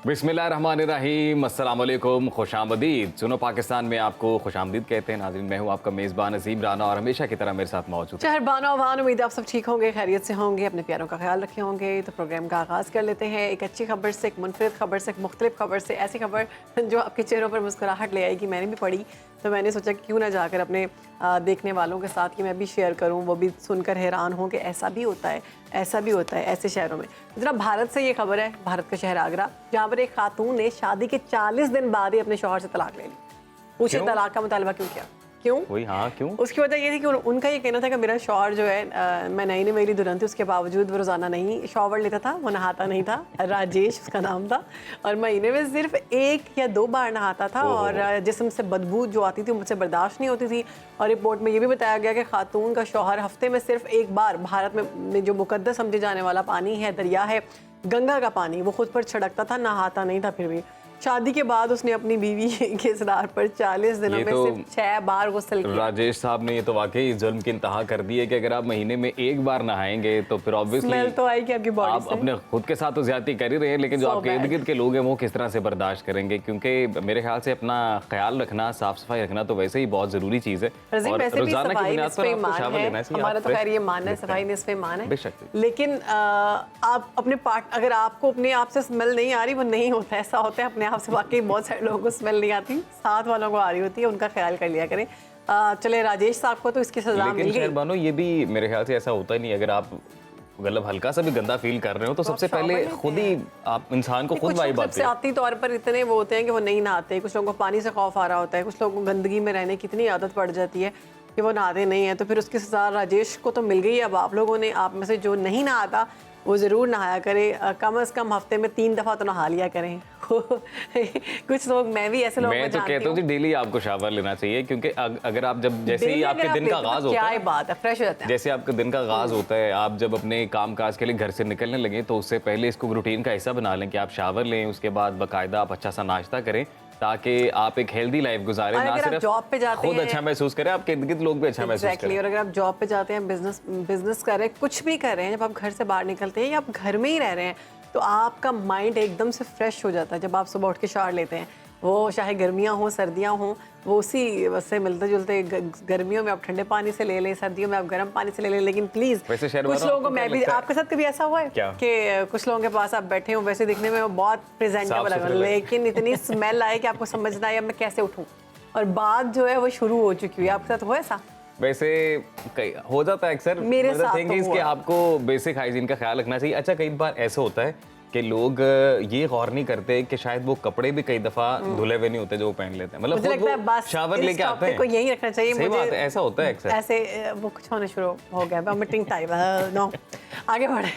बिस्मिल्लाहिर्रहमानिर्रहीम, अस्सलाम वालेकुम, खुशामदीद। सुनो पाकिस्तान में आपको खुशामदीद कहते हैं। नाज़रीन, मैं हूँ आपका मेज़बान अजीम राना और हमेशा की तरह मेरे साथ मौजूद है शहरबानो अवान। उम्मीद है आप सब ठीक होंगे, खैरियत से होंगे, अपने प्यारों का ख्याल रखे होंगे। तो प्रोग्राम का आगाज़ कर लेते हैं एक अच्छी खबर से, एक मुनफरिद खबर से, एक मुख्तलिफ खबर से। ऐसी खबर जो आपके चेहरों पर मुस्कुराहट ले आएगी। मैंने भी पढ़ी तो मैंने सोचा कि क्यों ना जाकर अपने देखने वालों के साथ कि मैं भी शेयर करूं, वो भी सुनकर हैरान हों कि ऐसा भी होता है, ऐसा भी होता है ऐसे शहरों में। जरा भारत से ये खबर है, भारत का शहर आगरा, जहाँ पर एक खातून ने शादी के 40 दिन बाद ही अपने शौहर से तलाक ले ली। पूछे तलाक का मुतालबा क्यों किया? क्यों? वही, हाँ क्यों? उसकी वजह ये थी कि उनका ये कहना था कि मेरा शौहर जो है, मैं नई नवेली दुल्हन थी, उसके बावजूद वो रोज़ाना नहीं शॉवर लेता था, वो नहाता नहीं था। राजेश उसका नाम था, और महीने में सिर्फ 1 या 2 बार नहाता था, और जिस्म से बदबू जो आती थी मुझसे बर्दाश्त नहीं होती थी। और रिपोर्ट में ये भी बताया गया कि खातून का शौहर हफ्ते में सिर्फ 1 बार भारत में जो मुकद्दस समझे जाने वाला पानी है, दरिया है गंगा का पानी, वो खुद पर छिड़कता था, नहाता नहीं था। फिर भी शादी के बाद उसने अपनी बीवी के इसरार पर 40 दिनों में सिर्फ 6 बार गुस्ल किया। राजेश साहब ने ये तो वाकई जुल्म की इंतहा कर दी है कि अगर आप महीने में 1 बार नहाएंगे तो फिर ऑब्वियसली तो आएगी आपकी बॉडी आप से। अपने खुद के साथ तो ज्यादती कर ही रहे हैं, लेकिन जो आपके इर्द गिर्द के लोग हैं वो किस तरह से बर्दाश्त करेंगे? क्योंकि मेरे ख्याल से अपना ख्याल रखना, साफ सफाई रखना तो वैसे ही बहुत जरूरी चीज है। और रोजाना की बुनियाद पर आपको शावर है, लेना चाहिए। हमारा तो खैर ये मानना है, सफाई निस्फ़े ईमान है। बेशक। लेकिन आप अपने अगर आपको अपने आप से स्मेल नहीं आ रही, वो नहीं होता, ऐसा होता है अपने आप से। वाकई बहुत सारे लोगों को स्मेल नहीं आती, साथ वालों को आ रही होती है, उनका ख्याल कर लिया करें। चले राजेश साहब को तो इसकी सजा मिल गई। शहरबानो, ये भी मेरे ख्याल से ऐसा होता ही नहीं। अगर आप मतलब हल्का सा भी गंदा फील कर रहे हो तो सबसे पहले खुद ही आप इंसान को खुद वाइब आती है। आती तौर पर इतने वो होते हैं कि वो नहीं नहाते। कुछ लोगों को पानी से खौफ आ रहा होता है, कुछ लोगों को गंदगी में रहने की इतनी आदत पड़ जाती है कि वो नहाते नहीं है। तो फिर उसकी सजा राजेश को तो मिल गई। अब आप लोगों ने, आप में से जो नहीं नहाता वो ज़रूर नहाया करे, कम से कम हफ्ते में 3 दफ़ा तो नहा लिया करें। कुछ लोग, मैं भी ऐसे लोग मैं तो कहता हूँ डेली आपको शावर लेना चाहिए, क्योंकि अगर आप जैसे ही आपके दिन का आगाज होता है, क्या बात है, फ्रेश हो जाता है। जैसे आपका दिन का आगाज होता है, आप जब अपने काम काज के लिए घर से निकलने लगे तो उससे पहले इसको रूटीन का हिस्सा बना लें कि आप शावर लें, उसके बाद बाकायदा आप अच्छा सा नाश्ता करें ताकि आप एक हेल्दी लाइफ गुजारें। ना सिर्फ जॉब पे जाते खुद हैं, अच्छा महसूस करें, आपके इर्द गिर्द लोग भी अच्छा महसूस करें। और अगर आप जॉब पे जाते हैं, बिजनेस कर रहे हैं, कुछ भी कर रहे हैं, जब आप घर से बाहर निकलते हैं या आप घर में ही रह रहे हैं तो आपका माइंड एकदम से फ्रेश हो जाता है जब आप सुबह उठ के शावर लेते हैं। वो चाहे गर्मियाँ हों सर्दियाँ हों, वो उसी से मिलते जुलते। गर्मियों में आप ठंडे पानी से ले लें, सर्दियों में आप गर्म पानी से ले लें। लेकिन प्लीज़ कुछ लोगों को, मैं भी, आपके साथ कभी ऐसा हुआ है कि कुछ लोगों के पास आप बैठे हो, वैसे दिखने में वो बहुत प्रेजेंटेबल लगा, लेकिन इतनी स्मेल आए कि आपको समझ ना आए अब मैं कैसे उठूँ, और बात जो है वो शुरू हो चुकी हुई। आपके साथ हुआ ऐसा? वैसे हो जाता है अक्सर। मेरे साथ तो कि आपको बेसिक हाइजीन का ख्याल रखना चाहिए। अच्छा, कई बार ऐसा होता है कि लोग ये गौर नहीं करते कि शायद वो कपड़े भी कई दफा धुले हुए नहीं होते जो वो पहन लेते हैं। मतलब वो शावर लेके आते हैं। को यही रखना चाहिए। सही बात है, ऐसा होता है अक्सर। ऐसे वो कुछ होने शुरू हो गया, वॉमिटिंग टाइप। नो, आगे बढ़े,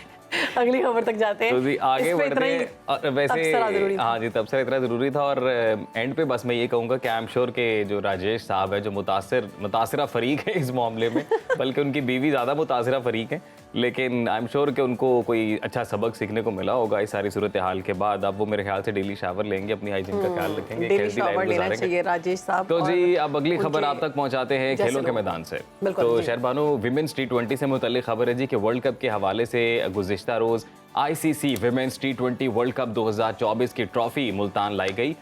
अगली खबर तक जाते हैं। तो जी आगे बढ़ते हैं। वैसे हाँ जी, तबसरा इतना ज़रूरी था। और एंड पे बस मैं ये कहूँगा कि आई एम श्योर के जो राजेश साहब है, जो मुतासिरा फरीक है इस मामले में, बल्कि उनकी बीवी ज़्यादा मुतासिरा फरीक है, लेकिन आई एम श्योर कि उनको कोई अच्छा सबक सीखने को मिला होगा इस सारी सूरत हाल के बाद। अब वो मेरे ख्याल से डेली शावर लेंगे, अपनी हाइजीन का ख्याल रखेंगे, हेल्दी लाइफ गुजारेंगे। राजेश साहब, तो जी अब अगली खबर आप तक पहुंचाते हैं खेलों के मैदान से। तो शहरबानो, विमेंस T20 से मुतल्लिक खबर है जी कि वर्ल्ड कप के हवाले से गुज़िश्ता रोज़ ICC women's T20 world cup 2024 की ट्रॉफी मुल्तान लाई गई,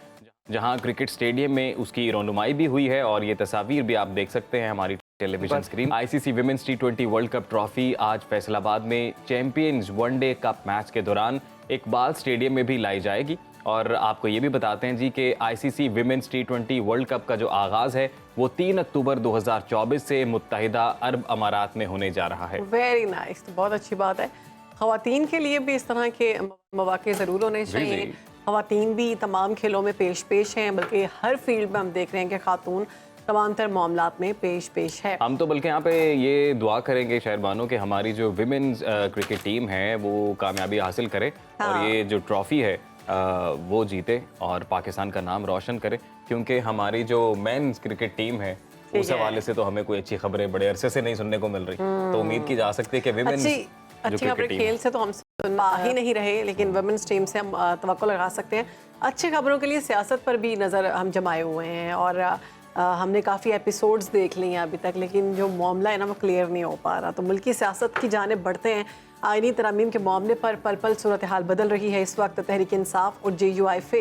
जहां क्रिकेट स्टेडियम में उसकी रौनुमाई भी हुई है। और ये तस्वीर भी आप देख सकते हैं हमारी television screen. ICC women's T20 world cup trophy आज फैसलाबाद में चैंपियंस वनडे कप मैच के दौरान इकबाल स्टेडियम में भी लाई जाएगी। और आपको ये भी बताते हैं जी कि ICC women's T20 world cup का जो आगाज़ है वो 3 अक्टूबर 2024 से मुत्तहिदा अरब अमारात में होने जा रहा है। वेरी नाइस, तो बहुत अच्छी बात है। ख़वातीन के लिए भी इस तरह के मौके ज़रूर होने चाहिए। ख़वातीन भी तमाम खेलों में पेश हैं, बल्कि हर फील्ड में हम देख रहे हैं कि खातून तमाम तर मामलात में पेश है। हम तो बल्कि यहाँ पे ये दुआ करेंगे शहरबानों कि हमारी जो विमेंस क्रिकेट टीम है वो कामयाबी हासिल करे। हाँ। और ये जो ट्रॉफी है वो जीते और पाकिस्तान का नाम रोशन करे, क्योंकि हमारी जो मेंस क्रिकेट टीम है उस हवाले से तो हमें कोई अच्छी खबरें बड़े अरसे से नहीं सुनने को मिल रही। तो उम्मीद की जा सकती है कि विमेंस अच्छी खबरें खेल से तो हम सुनना ही नहीं रहे, लेकिन वुमेन्स टीम से हम तवक्को लगा सकते हैं। अच्छी खबरों के लिए सियासत पर भी नज़र हम जमाए हुए हैं, और हमने काफ़ी एपिसोड्स देख लिए हैं अभी तक, लेकिन जो मामला है ना वो क्लियर नहीं हो पा रहा। तो मुल्की सियासत की जानिब बढ़ते हैं आईनी तरमीम के मामले पर पल पल सूरत हाल बदल रही है। इस वक्त तहरीक इंसाफ और JUIF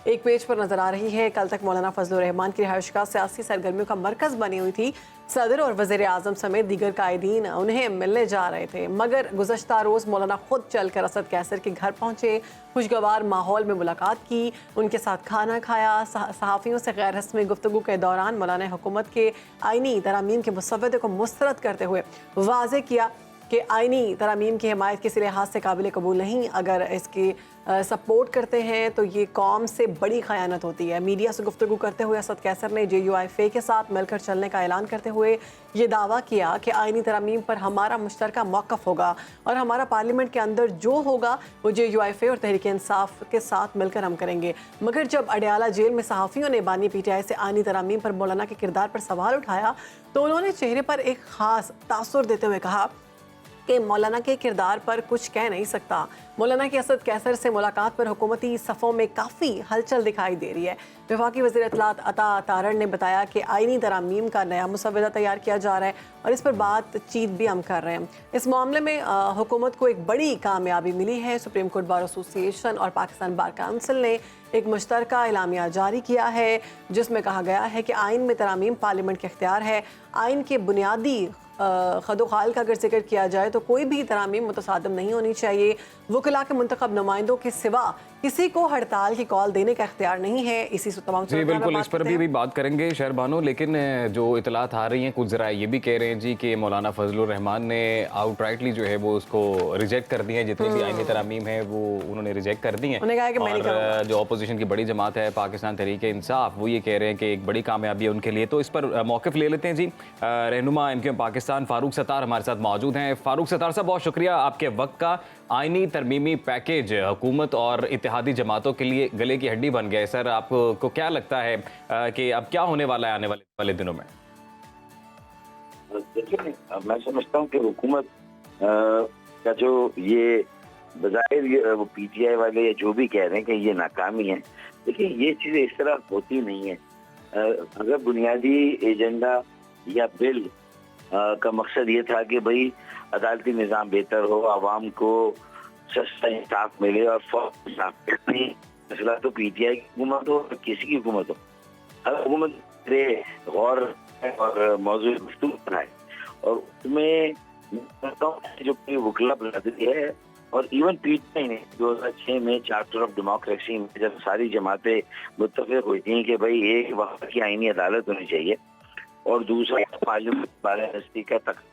एक पेज पर नजर आ रही है। कल तक मौलाना फजलुर रहमान की रिहाइशगाह सियासी सरगर्मियों का मरकज बनी हुई थी। सदर और वज़ीर आज़म समेत दीगर कायदीन उन्हें मिलने जा रहे थे, मगर गुज़श्ता रोज़ मौलाना खुद चलकर असद कैसर के घर पहुंचे, खुशगवार माहौल में मुलाकात की, उनके साथ खाना खाया। सहाफ़ियों से गैर रस्मी गुफ्तगू के दौरान मौलाना हुकूमत के आईनी तरामीम के मुसव्वदे को मुस्तरद करते हुए वाज़े किया कि आईनी तरामीम की हिमायत किसी लिहाज से काबिल कबूल नहीं। अगर इसकी सपोर्ट करते हैं तो ये कौम से बड़ी ख़यानत होती है। मीडिया से गुफ्तगू करते हुए असद कैसर ने JUIF के साथ मिलकर चलने का ऐलान करते हुए ये दावा किया कि आईनी तरामीम पर हमारा मुश्तरका मौक़िफ़ होगा और हमारा पार्लियामेंट के अंदर जो होगा वो JUIF और तहरीक इंसाफ के साथ मिलकर हम करेंगे। मगर जब अडयाला जेल में सहाफ़ियों ने बानी PTI से आईनी तरामीम पर मौलाना के किरदार पर सवाल उठाया तो उन्होंने चेहरे पर एक ख़ास तासुर देते हुए कहा कि मौलाना के किरदार पर कुछ कह नहीं सकता। मौलाना की असद कैसर से मुलाकात पर हुकूमती सफ़ों में काफ़ी हलचल दिखाई दे रही है। वफाकी वज़ीर इत्तलात अता तारण ने बताया कि आईनी तरामीम का नया मुसव्वदा तैयार किया जा रहा है और इस पर बातचीत भी हम कर रहे हैं। इस मामले में हुकूमत को एक बड़ी कामयाबी मिली है। सुप्रीम कोर्ट बार एसोसिएशन और पाकिस्तान बार काउंसिल ने एक मुश्तरका एलामिया जारी किया है, जिसमें कहा गया है कि आइन में तरामीम पार्लियामेंट के इख्तियार है। आइन के बुनियादी खदोखाल का अगर जिक्र किया जाए तो कोई भी तरामीम मुतसादम नहीं होनी चाहिए। वकला के मुंतखब नुमाइंदों के सिवा किसी को हड़ताल की कॉल देने का इख्तियार नहीं है। इसी से तमाम जी बिल्कुल, इस पर भी बात करेंगे शहर बानो, लेकिन जो इतलात आ रही हैं कुछ जरा ये भी कह रहे हैं जी कि मौलाना फजलुर रहमान ने आउटराइटली जो है वो उसको रिजेक्ट कर दिए हैं। जितनी भी आईनी तरामीम है वो उन्होंने रिजेक्ट कर दी हैं। और जो अपोजिशन की बड़ी जमात है पाकिस्तान तहरीक इंसाफ, वो ये कह रहे हैं कि एक बड़ी कामयाबी है उनके लिए। तो इस पर मौक़िफ़ ले लेते हैं जी। रहनुमा MQM पाकिस्तान फारूक सत्तार हमारे साथ मौजूद हैं। फारूक सत्तार साहब, बहुत शुक्रिया आपके वक्त का। आईनी तरमीमी पैकेज हुकूमत और इत्तेहादी जमातों के लिए गले की हड्डी बन गया है। सर, आपको क्या लगता है कि अब क्या होने वाला है आने वाले दिनों में? देखिए, मैं समझता हूँ कि हुकूमत का जो ये बज़ाहिर वो PTI वाले जो भी कह रहे हैं कि ये नाकामी है, देखिए ये चीज़ें इस तरह होती नहीं है। अगर बुनियादी एजेंडा या बिल का मकसद ये था कि भाई अदालती निज़ाम बेहतर हो, आवाम को सस्ता इंसाफ मिले और फौरी इंसाफ नहीं, मसला तो PTI की हुकूमत हो और किसी की हुकूमत हो, हर हुकूमत गौर और मौजूद गुफ्तगू बनाए और उसमें जो पूरी वकला बरादरी है और इवन PTI ने 2006 में चार्टर ऑफ डेमोक्रेसी में जब सारी जमातें मुत्तफिक हुई थी कि भाई एक वक्त की आईनी अदालत होनी चाहिए और दूसरा पार्लियामेंट बालादस्ती का तक।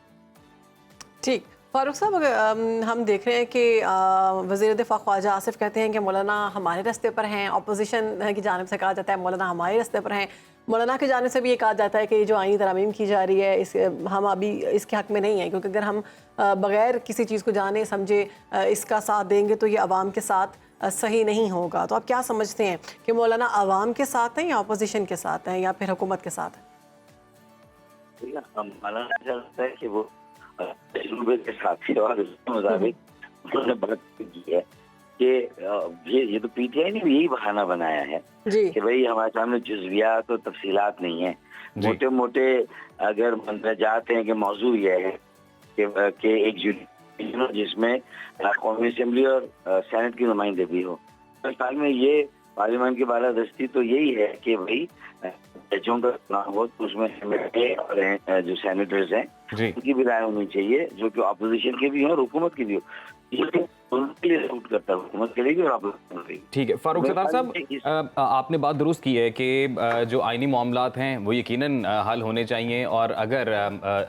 ठीक, फारूक साहब, अगर हम देख रहे हैं कि वज़ीर दिफ़ा ख्वाजा आसिफ कहते हैं कि मौलाना हमारे रास्ते पर हैं, अपोजिशन की जानिब से कहा जाता है मौलाना हमारे रास्ते पर हैं, मौलाना की जानिब से भी ये कहा जाता है कि जो आईनी तरामीम की जा रही है इस हम अभी इसके हक़ में नहीं हैं, क्योंकि अगर हम बग़ैर किसी चीज़ को जाने समझे इसका साथ देंगे तो ये अवाम के साथ सही नहीं होगा। तो आप क्या समझते हैं कि मौलाना अवाम के साथ हैं या अपोजिशन के साथ हैं या फिर हुकूमत के साथ हैं? मौलाना ऐसा लगता है कि वो तजुर्बे के साथ और उसके मुताबिक उन्होंने बात की है कि ये तो PTI ने भी यही बहाना बनाया है कि भाई हमारे सामने जुज़वियात और तफसीलात नहीं है। मोटे मोटे अगर मंदरजात हैं कि मौजू ये है कि एक यूनिट जिसमें कौमी असम्बली और सेनेट की नुमाइंदगी हो। पाकिस्तान में ये पार्लियामेंट की बालादस्ती तो यही है कि भाई जजों का चुनाव हो तो उसमें और जो सेनेटर्स हैं उनकी भी राय होनी चाहिए, जो कि अपोजिशन के भी हो और हुकूमत की भी हो। उनके लिए सूट करता है, हुकूमत के लिए भी और अपोजिशन के लिए। ठीक है फारूक सत्तार साहब, आपने बात दुरुस्त की है कि जो आईनी मामलात हैं वो यकीनन हल होने चाहिए और अगर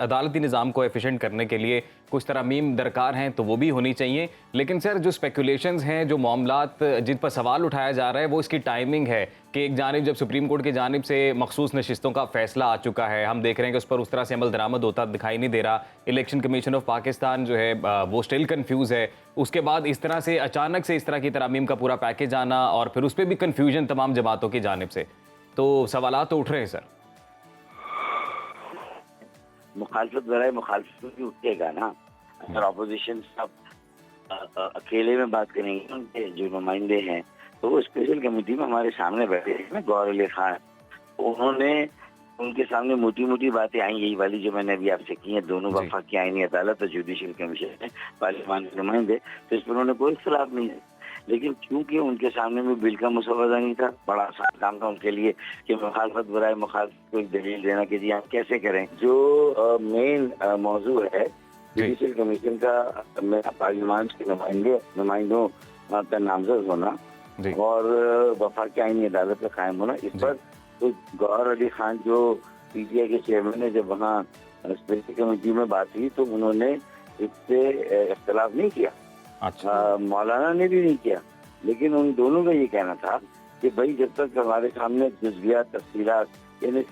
अदालती निज़ाम को एफिशिएंट करने के लिए कुछ तरमीम दरकार हैं तो वो भी होनी चाहिए। लेकिन सर, जो स्पेकुलेशंस हैं, जो मामलात जिन पर सवाल उठाया जा रहा है वो इसकी टाइमिंग है कि एक जानिब जब सुप्रीम कोर्ट की जानिब से मखसूस नशिस्तों का फैसला आ चुका है, हम देख रहे हैं कि उस पर उस तरह से अमल दरामद होता दिखाई नहीं दे रहा। इलेक्शन कमीशन ऑफ पाकिस्तान जो है वो स्टिल कन्फ्यूज है। उसके बाद इस तरह से अचानक से इस तरह की तरामीम का पूरा पैकेज आना और फिर उस पर भी कन्फ्यूजन तमाम जमातों की जानिब से, तो सवालात तो उठ रहे हैं सर। मुखालफत बराए मुखालफत भी उठेगा ना। अगर अपोजिशन सब अकेले में बात करेंगे, उनके जो नुमाइंदे हैं तो वो स्पेशल कमेटी में हमारे सामने बैठे हैं, गौर अली खान, उन्होंने उनके सामने मोटी मोटी बातें आई, यही वाली जो मैंने अभी आपसे की हैं, दोनों वफाकी आईनी अदालत और जुडिशल कमीशन है, पार्लियामान के नुमाइंदे, तो इस पर उन्होंने कोई इख्तिलाफ नहीं है। लेकिन क्योंकि उनके सामने में बिल का मसौदा नहीं था, बड़ा आसान काम था उनके लिए कि मुखालफत बराए मुखालफत को एक दलील देना कि जी हम कैसे करें। जो मेन मौजू है जुडिशल कमीशन का, पार्लियामान के नुमाइंदों का नामजद होना और वफाकी आईनी अदालत का कायम होना, इस पर तो गौहर अली खान जो पीटीआई के चेयरमैन है, जब वहाँ स्पेशल कमेटी में बात हुई तो उन्होंने इससे इख्तिलाफ नहीं किया। अच्छा। मौलाना ने भी नहीं किया, लेकिन उन दोनों का ये कहना था कि भाई जब तक हमारे सामने जुज़वियात तफसीलात यानी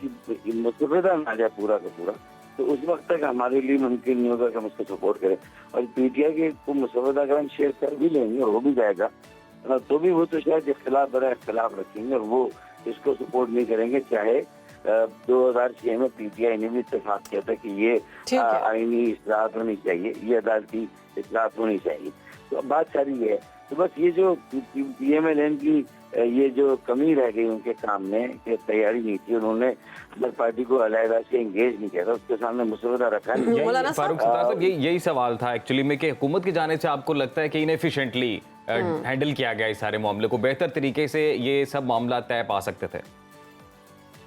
मुस्तफ़ा ना जाए पूरा का पूरा, तो उस वक्त तक हमारे लिए मुमकिन नहीं होगा कि हम उसको सपोर्ट करें। और पीटीआई के को मुस्तफ़ा अगर हम शेयर कर भी लेंगे, हो भी जाएगा, तो भी वो तो शायद इख्तिलाफ रखेंगे और वो इसको सपोर्ट नहीं करेंगे। चाहे 2006 में पीटीआई ने भी इत्तेफाक किया था कि ये आईनी इस्लाहत होनी चाहिए, ये अदालती इस्लाहत होनी चाहिए। तो अब बात सारी ये है, तो बस ये जो पीएमएलएन की ये जो कमी रह गई उनके काम में कि तैयारी नहीं थी, उन्होंने अदर पार्टी को अलहदा से एंगेज नहीं किया था, उसके सामने मुसवदा रखा नहीं। फारूक साहब, यही सवाल था एक्चुअली में कि हुकूमत की जाने से आपको लगता है कि इनएफिशिएंटली हैंडल किया गया इस सारे मामले को, बेहतर तरीके से ये सब मामला तय पा सकते थे?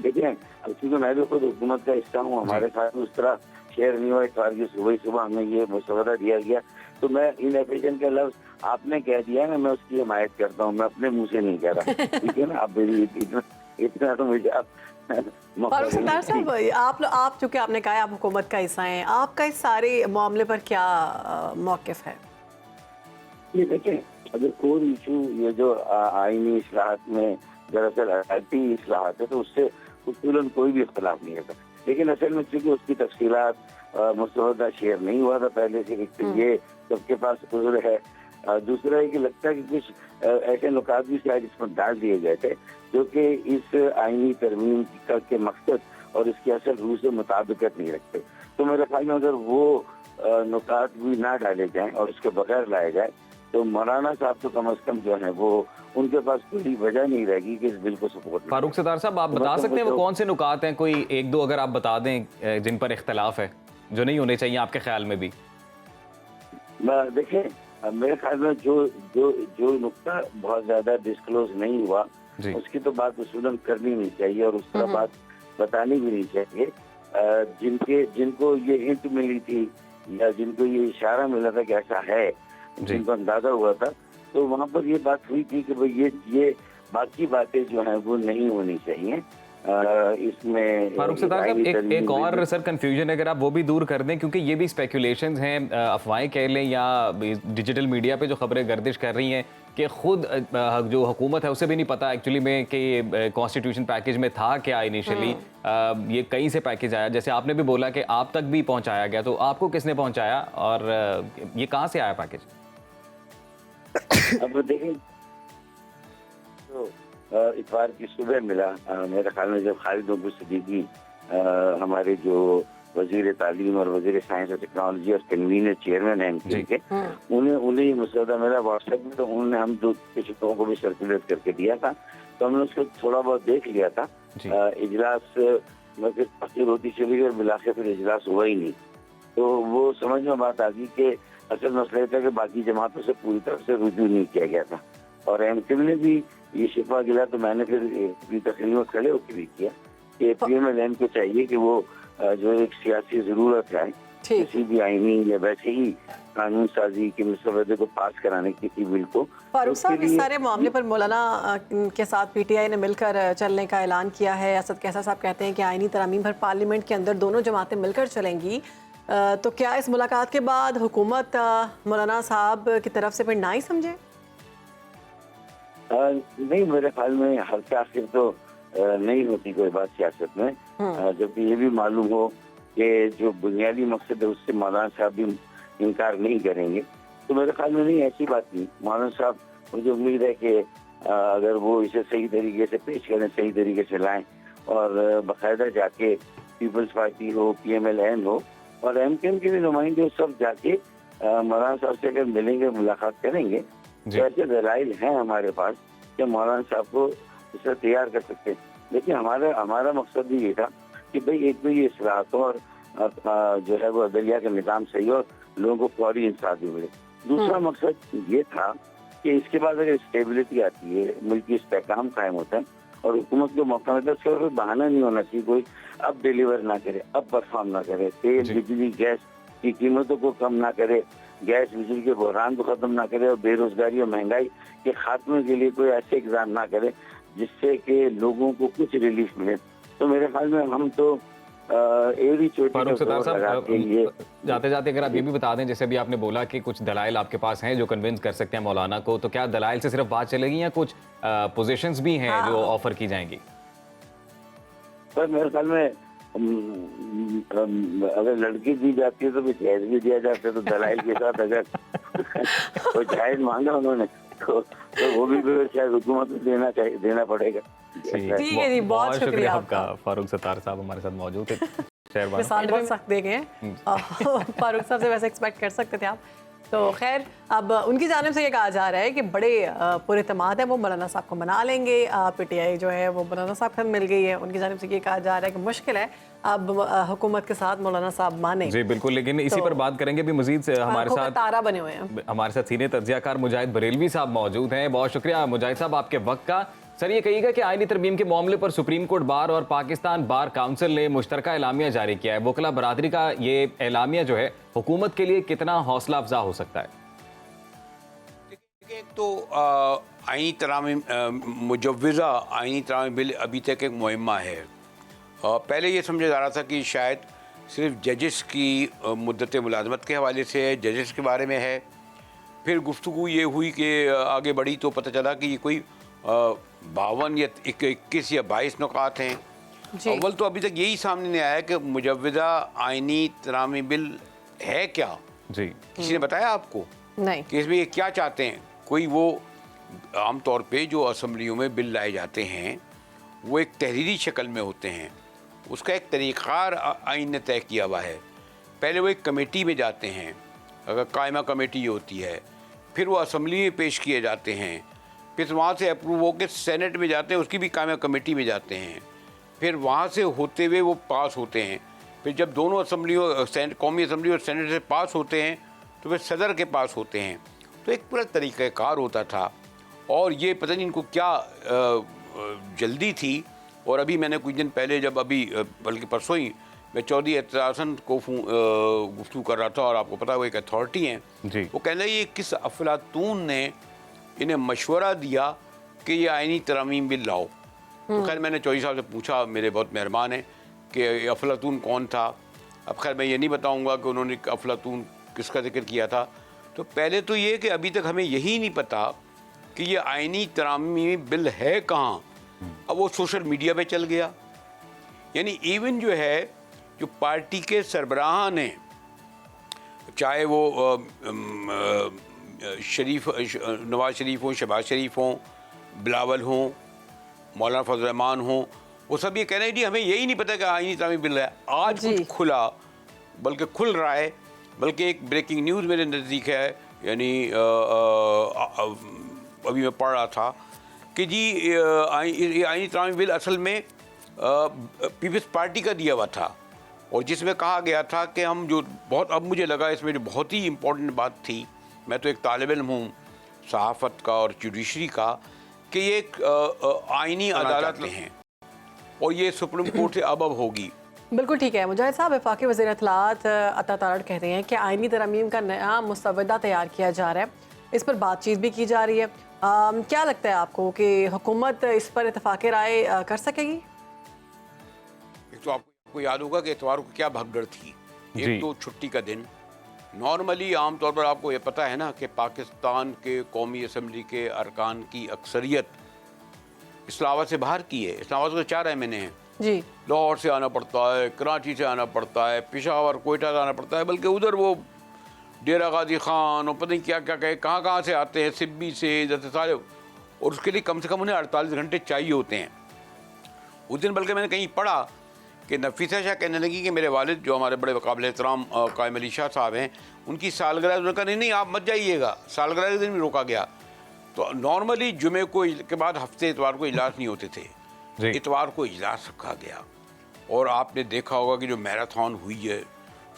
देखिए, क्योंकि मैं भी खुद हुकूमत का हिस्सा हूँ, हमारे साथ उस तरह शेयर नहीं हुआ। इतवार की सुबह हमें ये मुसवदा दिया गया, तो मैं इनएफिशिएंट का लफ्ज आपने कह दिया ना, मैं उसकी हिमायत करता हूँ, मैं अपने मुंह से नहीं कह रहा। ठीक है ना, आप मेरी इतना तो मुझे फारूक सत्तार साहब, आप चूंकि आपने कहा आप हुकूमत का हिस्सा हैं, आपका इस सारे मामले पर क्या मौक़िफ़ है? ये देखिए, अगर कोई इशू ये जो आईनी इस्लाहत में दरअसल अदालती इस्लाहत है, तो उससे उसूलन कोई भी इख्तिलाफ नहीं होता। लेकिन असल में चूंकि उसकी तफसीलात मुसवदा शेयर नहीं हुआ था पहले से, ये सबके पास उज़्र है। दूसरा है कि लगता है कि कुछ ऐसे नुकात भी शायद इसमें डाल दिए गए थे जो कि इस आईनी तरमीम के मकसद और इसके असल रूह से मुताबिकत नहीं रखते। तो मेरे ख्याल में अगर वो नुकात भी ना डाले जाएं और उसके बगैर लाए जाए, तो मौलाना साहब तो कम से कम जो है वो उनके पास कोई वजह नहीं रहेगी कि इस बिल को सपोर्ट। फारूक सत्तार साहब, आप बता सकते हैं वो कौन से नुकात हैं? कोई एक दो अगर आप बता दें जिन पर इख्तलाफ है, जो नहीं होने चाहिए आपके ख्याल में भी। देखिए, मेरे ख्याल में जो नुक्ता बहुत ज्यादा डिस्क्लोज नहीं हुआ, उसकी तो बात उसूलन करनी नहीं चाहिए और उस तरह बात बतानी भी नहीं चाहिए। जिनको ये हिंट मिली थी या जिनको ये इशारा मिला था कि ऐसा है, जिनको अंदाजा हुआ था, तो वहाँ पर ये बात हुई थी कि भाई ये बाकी बातें जो हैं वो नहीं होनी चाहिए इसमें। फारूक सत्तार साहब, एक और सर कंफ्यूजन है, अगर आप वो भी दूर कर दें, क्योंकि ये भी स्पेकुलेशंस हैं, अफवाहें कह लें या डिजिटल मीडिया पे जो खबरें गर्दिश कर रही हैं कि खुद जो हुकूमत है उसे भी नहीं पता एक्चुअली में कि कॉन्स्टिट्यूशन पैकेज में था क्या इनिशियली। ये कहीं से पैकेज आया, जैसे आपने भी बोला कि आप तक भी पहुंचाया गया, तो आपको किसने पहुंचाया और ये कहाँ से आया पैकेज? अब देखें, तो इतवार की सुबह मिला, मेरे ख्याल में जब खालिद अबू सिद्दीकी हमारे जो वजीर तालीम और वजीर साइंस और टेक्नोलॉजी और कन्वीनर चेयरमैन हैं एमक्यू के, उन्हें ये मसौदा मेरा व्हाट्सएप में, तो उन्होंने हम दो कुछ लोगों को भी सर्कुलेट करके दिया था, तो हमने उसको थोड़ा बहुत देख लिया था। इजलास में फिर तस्वीर होती चली गई और मिलाकर फिर इजलास हुआ ही नहीं, तो वो समझ में बात आ गई कि असल मसला था कि बाकी जमातों से पूरी तरह से रुजू नहीं किया गया था और एमक्यू ने भी ये शिफा गिला, तो मैंने फिर तकरीर में खड़े होकर भी किया कि पीएमएलएन को चाहिए कि वो जो एक सियासी जरूरत है किसी भी आईनी या वैसे ही कानून साजी के मसौदे को पास कराने की बिल को। फारूक साहब, इस सारे मामले पर मौलाना के साथ पीटीआई ने मिलकर चलने का ऐलान किया है। असद कैसा साहब कहते हैं कि आईनी तरमीम पर पार्लियामेंट के अंदर दोनों जमातें मिलकर चलेंगी, तो क्या इस मुलाकात के बाद हुकूमत मौलाना साहब की तरफ से फिर ना ही समझे? नहीं, मेरे ख्याल में हर के आखिर तो नहीं होती कोई बात सियासत में, जबकि ये भी मालूम हो कि जो बुनियादी मकसद है उससे मौलाना साहब भी इनकार नहीं करेंगे, तो मेरे ख्याल में नहीं, ऐसी बात नहीं। मौलाना साहब, मुझे उम्मीद है कि अगर वो इसे सही तरीके से पेश करें, सही तरीके से लाएं और बाकायदा जाके पीपल्स पार्टी हो, पीएमएलएन हो और एमकेएम के भी नुमाइंदे सब जाके मौलाना साहब से अगर मिलेंगे, मुलाकात करेंगे, तो ऐसे दलाइल हैं हमारे पास कि मौलाना साहब को इसे तैयार कर सकते हैं। लेकिन हमारा मकसद भी ये था कि भाई एक तो ये इस्लाहतों और जो है वो अदलिया का निज़ाम सही हो, लोगों को फौरी इंसाफ भी मिले। दूसरा मकसद ये था कि इसके बाद अगर स्टेबिलिटी आती है, मुल्क की इस्तेहकाम कायम होता है और हुकूमत को मौका मिलता है, उसका कोई बहाना नहीं होना चाहिए कोई अब डिलीवर ना करे, अब परफॉर्म ना करे, तेल बिजली गैस की कीमतों को कम ना करे, गैस बिजली के बहरान को खत्म ना करे और बेरोजगारी और महंगाई के खात्मे के लिए कोई ऐसे इक़दाम ना करे जिससे कि लोगों को कुछ रिलीफ मिले। तो मेरे ख्याल में हम तो एड़ी चोटी फारूक सत्तार साहब, लिए जाते जाते अगर आप ये भी बता दें, जैसे अभी आपने बोला कि कुछ दलाइल आपके पास हैं जो कन्विंस कर सकते हैं मौलाना को, तो क्या दलाइल से सिर्फ बात चलेगी या कुछ पोजीशंस भी हैं जो ऑफर की जाएंगी? पर मेरे ख्याल में अगर लड़की दी जाती है तो भी जहेज भी दिया जाता है, तो दलाइल के साथ अगर कोई जहेज मांगा उन्होंने तो वो भी शायद हुकूमत को देना पड़ेगा। ठीक है जी, बहुत शुक्रिया आपका। फारूक सत्तार साहब हमारे साथ मौजूद थे। शहरबानो, मिसाल बहुत सख्त दे गए फारूक साहब से वैसे एक्सपेक्ट कर सकते थे आप। तो खैर, अब उनकी जानिब से ये कहा जा रहा है कि बड़े पुरएतमाद है वो मौलाना साहब को मना लेंगे। पीटीआई जो है वो मौलाना साहब के साथ मिल गई है, उनकी जानिब से ये कहा जा रहा है कि मुश्किल है अब हुकूमत के साथ मौलाना साहब माने। जी बिल्कुल, लेकिन इसी पर बात करेंगे भी मजीद से। हमारे साथ तारा बने हुए हैं, हमारे साथ सीनियर तज्जियाकार मुजाहिद बरेलवी साहब मौजूद हैं। बहुत शुक्रिया मुजाहिद साहब आपके वक्त का। सर, ये कहिएगा कि आईनी तरमीम के मामले पर सुप्रीम कोर्ट बार और पाकिस्तान बार काउंसिल ने मुश्तरका एलामिया जारी किया है। वकला बरादरी का ये एलामिया जो है हुकूमत के लिए कितना हौसला अफजा हो सकता है? एक तो आईनी तरामीम मुजव्विज़ा आईनी तरामीम बिल अभी तक एक मुहिम्मा है। पहले ये समझा जा रहा था कि शायद सिर्फ जजेस की मुद्दत मुलाजमत के हवाले से है, जजेस के बारे में है। फिर गुफ्तगू ये हुई कि आगे बढ़ी तो पता चला कि ये कोई 52 या 21 या 22 नुकात हैं। अव्वल तो अभी तक यही सामने नहीं आया कि मुजव्विज़ा आईनी तरामीम बिल है क्या। जी, किसी ने बताया आपको नहीं कि इसमें ये क्या चाहते हैं? कोई वो आम तौर पे जो असम्बलियों में बिल लाए जाते हैं वो एक तहरीरी शक्ल में होते हैं, उसका एक तरीक़ार आइन ने तय किया हुआ है। पहले वो एक कमेटी में जाते हैं, अगर कायमा कमेटी होती है, फिर वो असम्बली में पेश किए जाते हैं, फिर वहाँ से अप्रूव होकर सेनेट में जाते हैं, उसकी भी कायमा कमेटी में जाते हैं, फिर वहाँ से होते हुए वो पास होते हैं। फिर जब दोनों असम्बलियों कौमी असम्बली और सेनेट से पास होते हैं तो फिर सदर के पास होते हैं। तो एक पूरा तरीक़ाकार होता था और ये पता नहीं इनको क्या जल्दी थी। और अभी मैंने कुछ दिन पहले जब बल्कि परसों ही मैं चौधरी एतरासन को गुफ्तगू कर रहा था, और आपको पता है वो एक अथॉरिटी हैं, वो कहना ये किस अफलातून ने इन्हें मशवरा दिया कि ये आईनी तरामीम बिल लाओ। तो खैर मैंने चौधरी साहब से पूछा, मेरे बहुत मेहरबान हैं, कि अफलातून कौन था। अब खैर मैं ये नहीं बताऊँगा कि उन्होंने अफलातून किसका जिक्र किया था। तो पहले तो ये कि अभी तक हमें यही नहीं पता कि ये आईनी तरामीम बिल है कहाँ। अब वो सोशल मीडिया पे चल गया, यानी इवन जो है जो पार्टी के सरबराह ने, चाहे वो नवाज शरीफ हों, शहबाज शरीफ हों, बिलावल हों, मौलाना फजल रहमान हों, वो सब ये कह रहे हैं जी हमें यही नहीं पता कि आईनी तरामीम बिल है। आज कुछ खुला, बल्कि खुल रहा है, बल्कि एक ब्रेकिंग न्यूज़ मेरे नज़दीक है, यानी अभी मैं पढ़ रहा था कि जी आईनी तरामीम बिल असल में पीपल्स पार्टी का दिया हुआ था, और जिसमें कहा गया था कि हम जो बहुत, अब मुझे लगा इसमें जो बहुत ही इम्पोर्टेंट बात थी, मैं तो एक तालिब इल्म हूँ सहाफ़त का और जुडिशरी का, कि ये एक आईनी अदालत हैं और ये सुप्रीम कोर्ट से अब होगी। बिल्कुल ठीक है। मुजाहिद साहब, वफाकी वज़ीर इत्तलाआत अता तारड़ कहते हैं कि आईनी तरमीम का नया मुसवदा तैयार किया जा रहा है, इस पर बातचीत भी की जा रही है। क्या लगता है आपको कि हुकूमत इस पर इत्तफाक़ राय कर सकेगी? एक तो आपको याद होगा कि इतवार को क्या भगदड़ थी। एक तो छुट्टी का दिन, नॉर्मली आम तौर पर आपको ये पता है ना कि पाकिस्तान के कौमी असम्बली के अरकान की अक्सरियत इस्लामाबाद से बाहर की है। इस्लामाबाद के 4 एमएनए हैं जी, लाहौर से आना पड़ता है, कराची से आना पड़ता है, पेशावर कोयटा से आना पड़ता है, बल्कि उधर वो डेरा गाजी खान और पता नहीं क्या क्या कहे कहाँ से आते हैं, सिब्बी से, जैसे सारे, और उसके लिए कम से कम उन्हें 48 घंटे चाहिए होते हैं। उस दिन बल्कि मैंने कहीं पढ़ा कि नफीसा शाह कहने लगी कि मेरे वालिद जो हमारे बड़े काबिल एहतराम कायम अली शाह साहब हैं, उनकी सालगिरह, उन्होंने कहा नहीं आप मत जाइएगा, सालगिरह के दिन भी रोका गया। तो नॉर्मली जुमे को के बाद हफ्ते इतवार को इजलास नहीं होते थे, इतवार को इजलास रखा गया और आपने देखा होगा कि जो मैराथन हुई है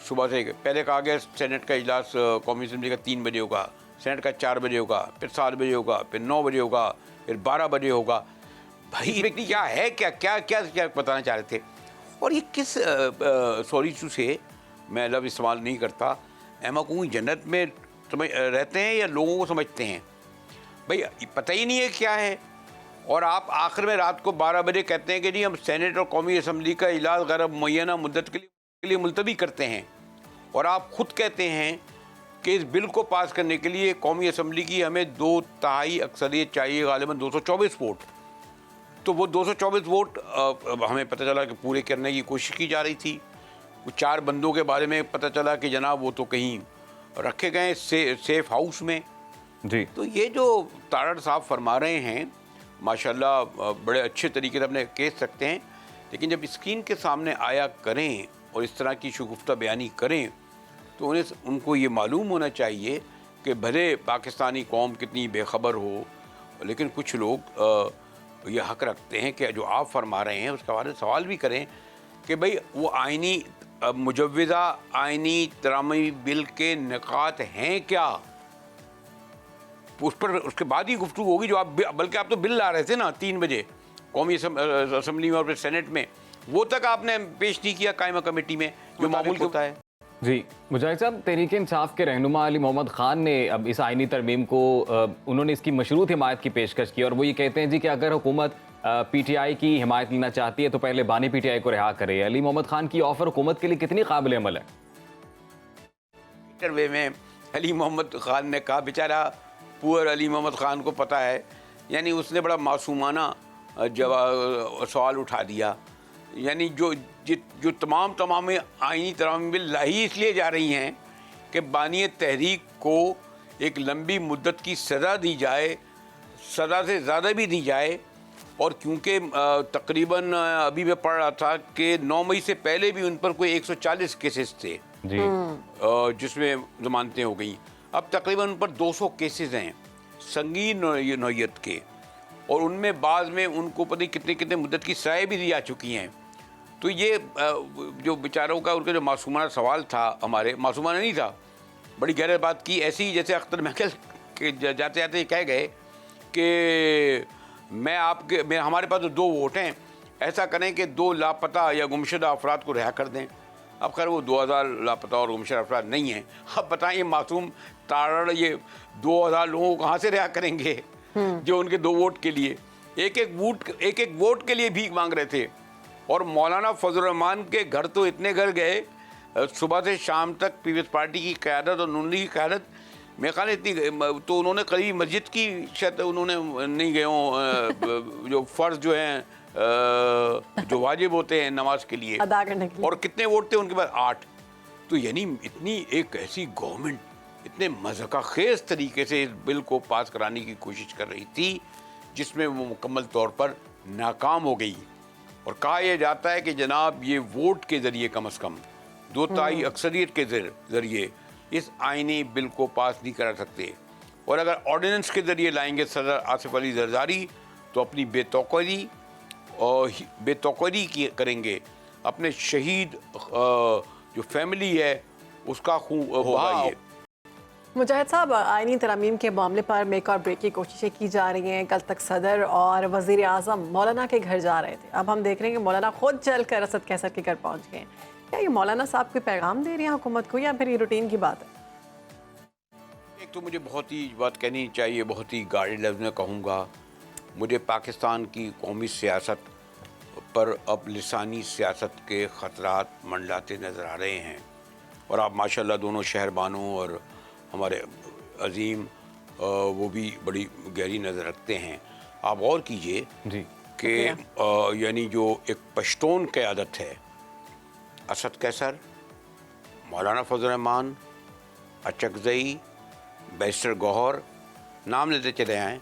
सुबह से, पहले कहा गया सेनेट का इजलास कौमी असम्बली का 3 बजे होगा, सेनेट का 4 बजे होगा, फिर 7 बजे होगा, फिर 9 बजे होगा, फिर 12 बजे होगा। भाई व्यक्ति क्या है, क्या क्या क्या क्या बताना चाह रहे थे? और ये किस सॉरी टू से मैं लफ्ज़ इस्तेमाल नहीं करता, एमा कोई जन्नत में समझ रहते हैं या लोगों को समझते हैं? भाई पता ही नहीं है क्या है। और आप आखिर में रात को 12 बजे कहते हैं कि जी हम सेनेट और कौमी असम्बली का इजलास गैर मुअय्यना मुद्दत के लिए मुलतवी करते हैं, और आप खुद कहते हैं कि इस बिल को पास करने के लिए कौमी असम्बली की हमें 2/3 अक्सरियत चाहिए, गालिबन 224 वोट। तो वो 224 वोट हमें पता चला कि पूरे करने की कोशिश की जा रही थी। कुछ 4 बंदों के बारे में पता चला कि जनाब वो तो कहीं रखे गए सेफ हाउस में जी। तो ये जो तारड़ साहब फरमा रहे हैं माशाल्लाह बड़े अच्छे तरीके से अपने कह सकते हैं, लेकिन जब स्क्रीन के सामने आया करें और इस तरह की शगुफ्ता बयानी करें तो उनको ये मालूम होना चाहिए कि भले पाकिस्तानी कौम कितनी बेखबर हो, लेकिन कुछ लोग ये हक़ रखते हैं कि जो आप फरमा रहे हैं उसके बारे में सवाल भी करें कि भाई वो आइनी मुजव्विज़ा आइनी तरामी बिल के निकात हैं क्या, उस पर उसके बाद ही गुफ्तगू होगी। जो आप बल्कि आप तो बिल ला रहे थे ना 3 बजे कौमी असम्बली में और फिर सेनेट में, वो तक आपने पेश नहीं किया कायमा कमेटी में जो मामूल होता है। जी मुजाहिद साहब, तहरीक इंसाफ के रहनुमा अली मोहम्मद खान ने अब इस आइनी तरमीम को उन्होंने इसकी मशरूत हिमायत की पेशकश की, और वो ये कहते हैं जी कि अगर हुकूमत PTI की हिमायत लेना चाहती है तो पहले बानी PTI को रिहा करे। अली मोहम्मद खान की ऑफर हुकूमत के लिए कितनी काबिल अमल है? इंटरव्यू में अली मोहम्मद खान ने कहा, बेचारा पुअर अली मोहम्मद खान को पता है, यानी उसने बड़ा मासूमाना जवाब सवाल उठा दिया। यानी जो तमाम आइनी तरामीम बिल लाई इसलिए जा रही हैं कि बानी तहरीक को एक लंबी मुद्दत की सज़ा दी जाए, सज़ा से ज़्यादा भी दी जाए। और क्योंकि तकरीबन अभी मैं पढ़ रहा था कि 9 मई से पहले भी उन पर कोई 140 केसेस थे जी, जिसमें ज़मानतें हो गई। अब तकरीबन उन पर 200 केसेस हैं संगीन नौयत के, और उनमें बाद में उनको पता नहीं कितने कितने मुद्दत की सज़ाएं भी दी जा चुकी हैं। तो ये जो बेचारों का उनका जो मासूमाना सवाल था, हमारे मासूमाना नहीं था, बड़ी गहरी बात की, ऐसी ही जैसे अख्तर महल के जाते जाते कह गए कि हमारे पास तो 2 वोट हैं, ऐसा करें कि 2 लापता या गुमशुदा अफराद को रिहा कर दें। अब खैर वो 2000 लापता और गुमशुदा अफराद नहीं हैं। अब बताएं मासूम तारड़ ये 2000 लोगों को कहाँ से रिहा करेंगे जो उनके 2 वोट के लिए एक एक वोट के लिए भीख मांग रहे थे। और मौलाना फजल रहमान के घर तो इतने घर गए, सुबह से शाम तक पीपल्स पार्टी की क़यादत और नूनी की क़यादत, मेरे ख्याल इतनी तो उन्होंने करीब मस्जिद की शायद उन्होंने नहीं गए हों जो फ़र्ज़ जो हैं जो वाजिब होते हैं नमाज के लिए अदा करने के लिए। और कितने वोट थे उनके पास? 8। तो यानी इतनी एक ऐसी गवर्नमेंट इतने मज़ाक़खेज़ तरीके से इस बिल को पास कराने की कोशिश कर रही थी जिसमें वो मुकम्मल तौर पर नाकाम हो गई। और कहा यह जाता है कि जनाब ये वोट के ज़रिए कम अज़ कम 2/3 अक्सरियत के ज़रिए इस आइनी बिल को पास नहीं करा सकते। और अगर ऑर्डिनेंस के ज़रिए लाएंगे सदर आसिफ अली जरदारी तो अपनी बेतौक़री की करेंगे, अपने शहीद जो फैमिली है उसका खून होगा ये। मुजाहिद साहब, आइनी तरामीम के मामले पर मेक और ब्रेक की कोशिशें की जा रही हैं। कल तक सदर और वज़ीर आज़म मौलाना के घर जा रहे थे, अब हम देख रहे हैं कि मौलाना खुद चल कर असद कैसर के घर पहुंच गए हैं। क्या ये मौलाना साहब कोई पैगाम दे रहे हैं हुकूमत को या फिर ये रूटीन की बात है? एक तो मुझे बहुत ही बात कहनी चाहिए, बहुत ही गाढ़े लफ्ज़ में कहूँगा, मुझे पाकिस्तान की कौमी सियासत पर अब लिसानी सियासत के ख़तरात मंडलाते नज़र आ रहे हैं। और आप माशाल्लाह दोनों शहरबानों और हमारे अजीम वो भी बड़ी गहरी नज़र रखते हैं। आप गौर कीजिए जी कि यानी जो एक पश्तून क़यादत है, असद कैसर, मौलाना फजल रहमान, अचकज़ई, बैरिस्टर गौहर, नाम लेते चले आएँ,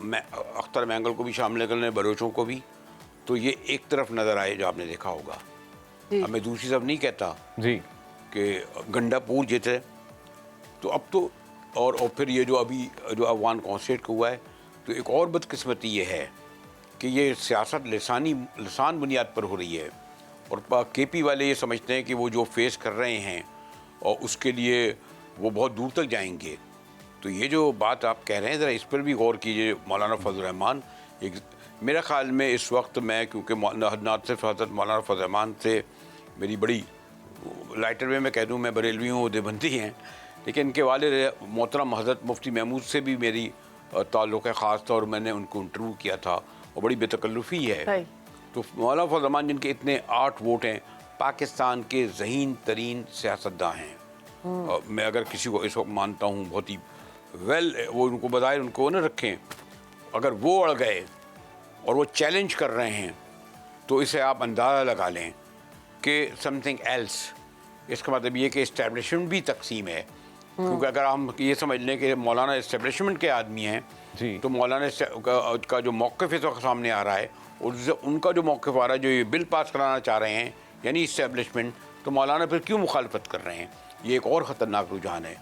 मैं अख्तर मैंगल को भी शामिल कर लें, बलोचों को भी, तो ये एक तरफ नज़र आए जो आपने देखा होगा। अब मैं दूसरी तरफ नहीं कहता जी कि गंडापुर जिते, तो अब तो और फिर ये जो अभी जो अफगान कॉन्स्टेट को हुआ है, तो एक और बदकिस्मती ये है कि ये सियासत लिसान बुनियाद पर हो रही है। और केपी वाले ये समझते हैं कि वो जो फेस कर रहे हैं और उसके लिए वो बहुत दूर तक जाएंगे। तो ये जो बात आप कह रहे हैं ज़रा इस पर भी गौर कीजिए मौलाना फजल रहमान। एक मेरा ख्याल में इस वक्त मैं, क्योंकि ना सिर्फ हज़रत मौलाना फजल रहमान से मेरी बड़ी लाइटर वे में कह दूँ, मैं बरेलवी हूँ, देवबंदी हैं, लेकिन इनके वालिद मोहतरम हज़रत मुफ्ती महमूद से भी मेरी ताल्लुक़ है, ख़ास तौर मैंने उनको इंटरव्यू किया था और बड़ी बेतकल्लुफ़ी है। तो मौलाना फजल रहमान जिनके इतने 8 वोट हैं, पाकिस्तान के ज़हीन तरीन सियासतदान हैं। मैं अगर किसी को इस वक्त मानता हूँ बहुत ही वो उनको बजाय उनको न रखें, अगर वो अड़ गए और वो चैलेंज कर रहे हैं तो इसे आप अंदाज़ा लगा लें कि समथिंग एल्स, इसका मतलब ये कि इस्टेब्लिशमेंट भी तकसीम है। क्योंकि अगर हम ये समझ लें कि मौलाना इस्टेब्लिशमेंट के आदमी हैं तो मौलाना का जो मौक़िफ़ इस वक्त सामने आ रहा है और उनका जो मौक़िफ़ आ रहा है, जो ये बिल पास कराना चाह रहे हैं यानी इस्टेब्लिशमेंट, तो मौलाना फिर क्यों मुखालफत कर रहे हैं? ये एक और ख़तरनाक रुझान है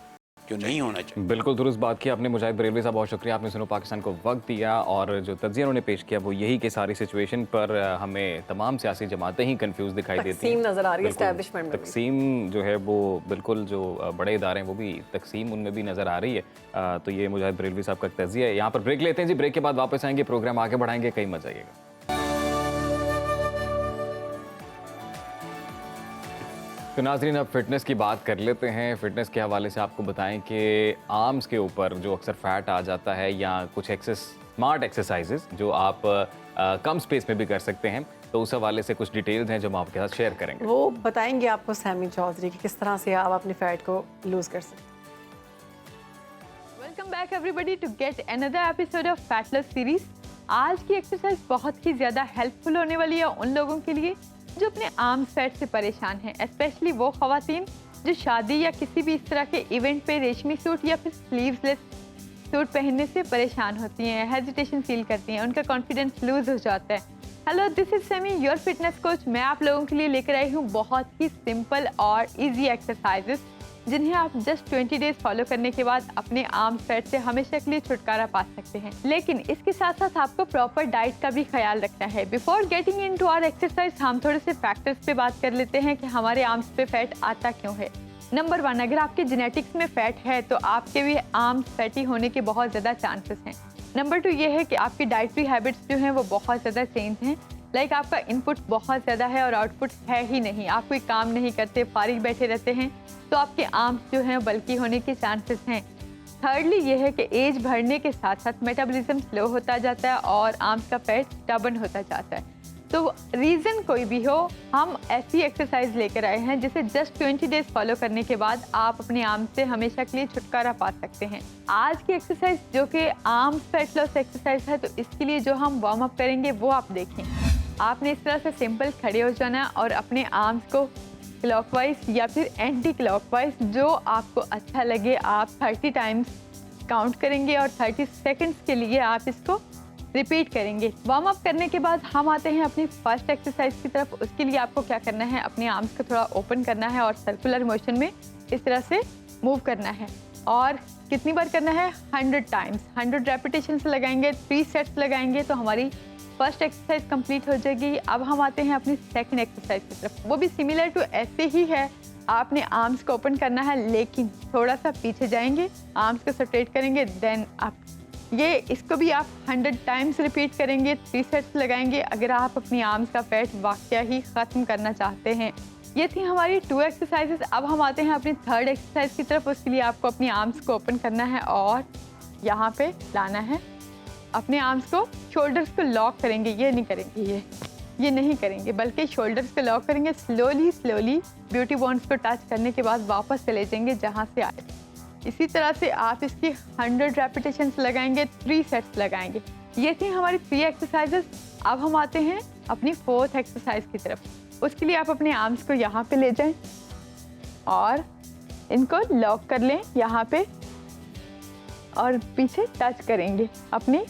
जो नहीं होना चाहिए। बिल्कुल दुरुस्त बात की आपने मुजाहिद बरेलवी साहब, बहुत शुक्रिया आपने सुनो पाकिस्तान को वक्त दिया और जो तज्ज़िया उन्होंने पेश किया वो यही कि सारी सिचुएशन पर हमें तमाम सियासी जमातें ही कंफ्यूज दिखाई देती हैं। तकसीम नज़र आ रही है एस्टैब्लिशमेंट में, तकसीम जो है वो बिल्कुल जो बड़े इदारे हैं वो भी तकसीम उनमें भी नज़र आ रही है। तो ये मुजाहिद बरेलवी साहब का तज्ज़िया है। यहाँ पर ब्रेक लेते हैं जी, ब्रेक के बाद वापस आएंगे, प्रोग्राम आगे बढ़ाएंगे, कहीं मत जाइएगा। तो नाज़रीन अब फिटनेस की बात कर लेते हैं। फिटनेस के हवाले से आपको बताएं कि आर्म्स के ऊपर जो अक्सर फैट आ जाता है या कुछ स्मार्ट एक्सरसाइजेस जो आप कम स्पेस में भी कर सकते हैं, तो उस हवाले से कुछ डिटेल्स हैं जो हम आपके साथ शेयर करेंगे। वो बताएंगे आपको सैमी चौधरी कि किस तरह से आप अपनी फैट को लूज कर सकते हैं। Welcome back everybody to get another episode of fat loss series. आज की एक्सरसाइज बहुत ही ज़्यादा हेल्पफुल होने वाली है उन लोगों के लिए जो अपने आर्म्स फैट से परेशान हैं, स्पेशली वो ख़वातीन जो शादी या किसी भी इस तरह के इवेंट पे रेशमी सूट या फिर स्लीव्सलेस सूट पहनने से परेशान होती हैं, हेजिटेशन फील करती हैं, उनका कॉन्फिडेंस लूज हो जाता है। Hello, this is semi, your fitness coach. मैं आप लोगों के लिए लेकर आई हूँ बहुत ही सिंपल और ईजी एक्सरसाइजेस जिन्हें आप जस्ट 20 डेज फॉलो करने के बाद अपने आर्म्स फैट से हमेशा के लिए छुटकारा पा सकते हैं। लेकिन इसके साथ साथ आपको प्रॉपर डाइट का भी ख्याल रखना है। Before getting into our exercise हम थोड़े से फैक्टर्स पे बात कर लेते हैं कि हमारे आर्म्स पे फैट आता क्यों है। नंबर 1, अगर आपके जेनेटिक्स में फैट है तो आपके भी आर्म्स फैटी होने के बहुत ज़्यादा चांसेस हैं। नंबर 2 ये है कि आपकी डाइटरी हैबिट्स जो हैं वो बहुत ज़्यादा चेंज हैं। लाइक आपका इनपुट बहुत ज़्यादा है और आउटपुट है ही नहीं, आप कोई काम नहीं करते, फारिग बैठे रहते हैं, तो आपके आर्म्स जो हैं बल्कि होने के चांसेस हैं। थर्डली ये है कि एज बढ़ने के साथ साथ मेटाबॉलिज्म स्लो होता जाता है और आर्म्स का फैट स्टबर्न होता जाता है। तो रीज़न कोई भी हो, हम ऐसी एक्सरसाइज लेकर आए हैं जिसे जस्ट 20 डेज फॉलो करने के बाद आप अपने आर्म्स से हमेशा के लिए छुटकारा पा सकते हैं। आज की एक्सरसाइज जो कि आर्म्स फैट लॉस एक्सरसाइज है, तो इसके लिए जो हम वार्म अप करेंगे वो आप देखें। आपने इस तरह से सिंपल खड़े हो जाना और अपने आर्म्स को क्लॉकवाइज या फिर एंटी क्लॉकवाइज जो आपको अच्छा लगे आप 30 टाइम्स काउंट करेंगे और 30 सेकंड्स के लिए आप इसको रिपीट करेंगे। वार्म अप करने के बाद हम आते हैं अपनी फर्स्ट एक्सरसाइज की तरफ। उसके लिए आपको क्या करना है, अपने आर्म्स को थोड़ा ओपन करना है और सर्कुलर मोशन में इस तरह से मूव करना है। और कितनी बार करना है, 100 टाइम्स, 100 रेपिटेशंस लगाएंगे, 3 सेट्स लगाएंगे तो हमारी फर्स्ट एक्सरसाइज कंप्लीट हो जाएगी। अब हम आते हैं अपनी सेकंड एक्सरसाइज की तरफ। वो भी सिमिलर टू ऐसे ही है, आपने आर्म्स को ओपन करना है लेकिन थोड़ा सा पीछे जाएंगे, आर्म्स को स्ट्रेट करेंगे, देन अप। ये इसको भी आप 100 टाइम्स रिपीट करेंगे, 3 सेट्स लगाएंगे अगर आप अपनी आर्म्स का फैट वाकया ही ख़त्म करना चाहते हैं। ये थी हमारी 2 एक्सरसाइजेस। अब हम आते हैं अपनी थर्ड एक्सरसाइज की तरफ। उसके लिए आपको अपनी आर्म्स को ओपन करना है और यहाँ पे लाना है। अपने आर्म्स को, शोल्डर्स को लॉक करेंगे, ये नहीं करेंगे, ये नहीं करेंगे, बल्कि शोल्डर्स को लॉक करेंगे। स्लोली ब्यूटी बॉन्ड्स को टच करने के बाद वापस चले जाएंगे जहाँ से आए। इसी तरह से आप इसकी 100 रेपिटेशंस लगाएंगे, 3 सेट्स लगाएंगे। ये थी हमारी 3 एक्सरसाइजेस। अब हम आते हैं अपनी 4th एक्सरसाइज की तरफ। उसके लिए आप अपने आर्म्स को यहाँ पे ले जाएं और इनको लॉक कर लें यहाँ पे और पीछे टच करेंगे, अपने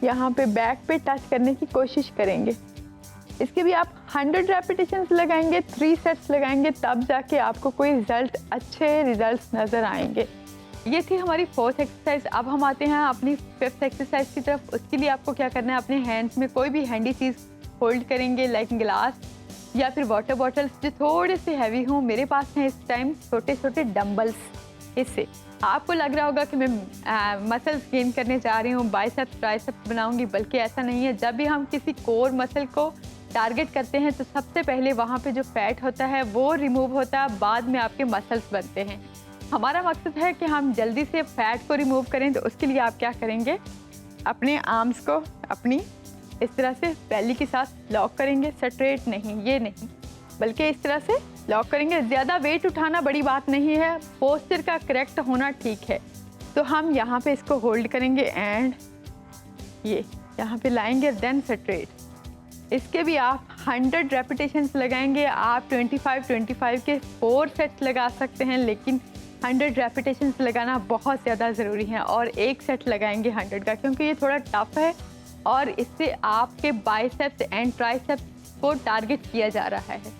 यहाँ पे बैक पे टच करने की कोशिश करेंगे। इसके भी आप 100 रेपिटेशंस लगाएंगे, 3 सेट्स लगाएंगे, तब जाके आपको कोई अच्छे रिजल्ट्स नज़र आएंगे। ये थी हमारी 4th एक्सरसाइज। अब हम आते हैं अपनी 5th एक्सरसाइज की तरफ। उसके लिए आपको क्या करना है, अपने हैंड्स में कोई भी हैंडी चीज़ होल्ड करेंगे, लाइक गिलास या फिर वाटर बॉटल्स जो थोड़े से हैवी हों। मेरे पास हैं इस टाइम छोटे छोटे डंबल्स। इससे आपको लग रहा होगा कि मैं मसल्स गेन करने जा रही हूँ, बाइसेप्स ट्राइसेप्स बनाऊंगी, बल्कि ऐसा नहीं है। जब भी हम किसी कोर मसल को टारगेट करते हैं तो सबसे पहले वहाँ पे जो फैट होता है वो रिमूव होता है, बाद में आपके मसल्स बनते हैं। हमारा मकसद है कि हम जल्दी से फैट को रिमूव करें, तो उसके लिए आप क्या करेंगे, अपने आर्म्स को अपनी इस तरह से बेली के साथ लॉक करेंगे। स्ट्रेट नहीं, ये नहीं, बल्कि इस तरह से लॉक करेंगे। ज़्यादा वेट उठाना बड़ी बात नहीं है, पोस्चर का करेक्ट होना ठीक है। तो हम यहाँ पे इसको होल्ड करेंगे एंड ये यहाँ पे लाएंगे, देन स्ट्रेट। इसके भी आप 100 रेपिटेशंस लगाएंगे। आप 25 के 4 सेट्स लगा सकते हैं, लेकिन 100 रेपिटेशंस लगाना बहुत ज़्यादा ज़रूरी है। और एक सेट लगाएंगे 100 का, क्योंकि ये थोड़ा टफ है और इससे आपके बाइसेप्स एंड ट्राइसेप्स को टारगेट किया जा रहा है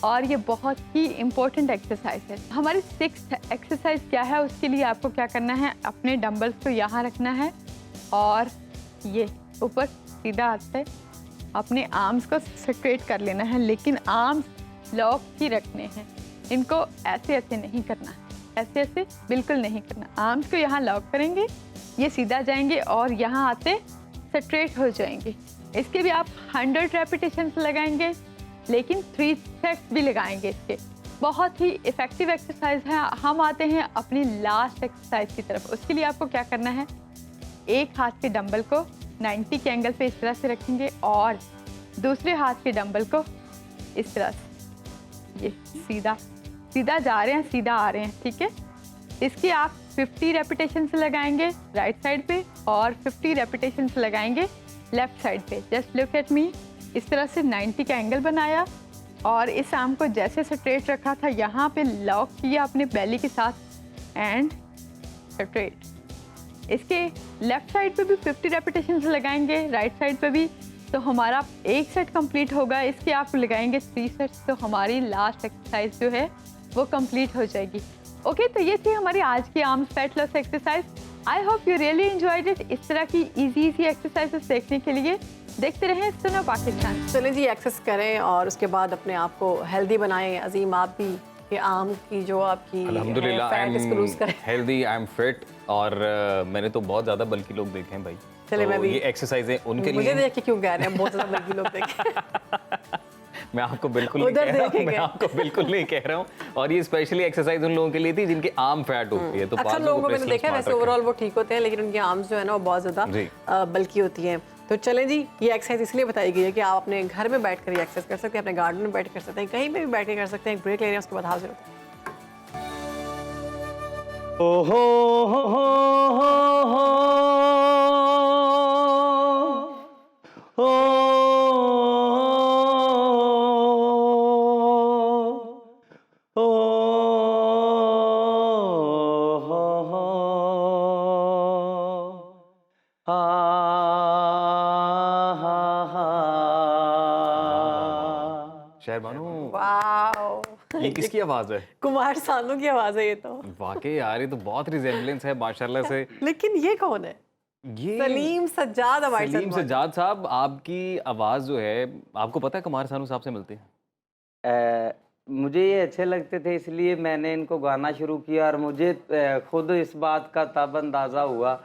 और ये बहुत ही इम्पोर्टेंट एक्सरसाइज है। हमारी 6th एक्सरसाइज क्या है, उसके लिए आपको क्या करना है, अपने डंबल्स को यहाँ रखना है और ये ऊपर सीधा हाथ है, अपने आर्म्स को स्ट्रेट कर लेना है, लेकिन आर्म्स लॉक ही रखने हैं। इनको ऐसे ऐसे नहीं करना, ऐसे ऐसे बिल्कुल नहीं करना। आर्म्स को यहाँ लॉक करेंगे, ये सीधा जाएंगे और यहाँ आते स्ट्रेट हो जाएंगे। इसके भी आप 100 रेपिटेशंस लगाएंगे, लेकिन 3 सेट्स भी लगाएंगे इसके। बहुत ही इफ़ेक्टिव एक्सरसाइज है। हम आते हैं अपनी लास्ट एक्सरसाइज की तरफ। उसके लिए आपको क्या करना है, एक हाथ के डंबल को 90 के एंगल पे इस तरह से रखेंगे और दूसरे हाथ के डंबल को इस तरह से, ये सीधा सीधा जा रहे हैं, सीधा आ रहे हैं, ठीक है। इसकी आप 50 रेपिटेशंस लगाएंगे राइट साइड पे और 50 रेपिटेशंस लगाएंगे लेफ्ट साइड पे। जस्ट लुक एट मी, इस तरह से 90 का एंगल बनाया और इस आर्म को जैसे स्ट्रेट रखा था यहाँ पे लॉक किया अपने बेली के साथ एंड स्ट्रेट। इसके लेफ्ट साइड पे भी 50 रेपिटेशंस लगाएंगे, राइट साइड पे भी, तो हमारा एक सेट कंप्लीट होगा। इसके आप लगाएंगे 3 सेट्स, तो हमारी लास्ट एक्सरसाइज जो है वो कंप्लीट हो जाएगी। ओके, तो ये थी हमारी आज की arms fat loss exercise. I hope you really enjoyed it. इस तरह की इजी एक्सरसाइजेस देखने के लिए देखते रहें सुनो पाकिस्तान। चलें जी, एक्सरसाइज करें और उसके बाद अपने आप को हेल्दी बनाएं। अजीम, आप भी कि आर्म की जो आपकी अल्हम्दुलिल्लाह आई फैट इसको लूज करें। Am healthy, I am fit और मैंने तो बहुत ज़्यादा बल्कि लोग देखे हैं भाई। चले तो मैं भी, ये एक्सरसाइजें उनके मुझे लिए देख के क्यों कह रहे हैं बहुत ज़्यादा बल्कि लोग देखें। मैं आपको बिल्कुल नहीं कह रहा हूँ, मैं आपको बिल्कुल नहीं कह रहा हूँ। और ये स्पेशली एक्सरसाइज उन लोगों के लिए थी जिनकी आर्म फैट होती है। तो अक्सर लोगों को मैंने देखा है, वैसे ओवरऑल वो ठीक होते हैं, लेकिन उनकी आर्म्स जो है ना वो बहुत ज़्यादा बल्कि होती हैं। तो चलें जी, ये एक्सरसाइज इसलिए बताई गई है कि आप अपने घर में बैठ कर ये एक्सरसाइज कर सकते हैं, अपने गार्डन में बैठ कर सकते हैं, कहीं पे भी बैठ के कर सकते हैं। एक ब्रेक ले रहे हैं, उसके बाद हाजिर होते हैं। शहरबानू, वाओ, ये किसकी आवाज है? कुमार सानू की आवाज है ये तो। वाकई यार, ये तो बहुत रिजेम्बलेंस है माशाल्लाह से। लेकिन ये कौन है? ये सलीम सज्जाद हमारे साथ सलीम सज्जाद साहब, आपकी आवाज जो है, आपको पता है कुमार सानू साहब से मिलती है? मुझे ये अच्छे लगते थे, इसलिए मैंने इनको गाना शुरू किया और मुझे खुद इस बात का तब अंदाज़ा हुआ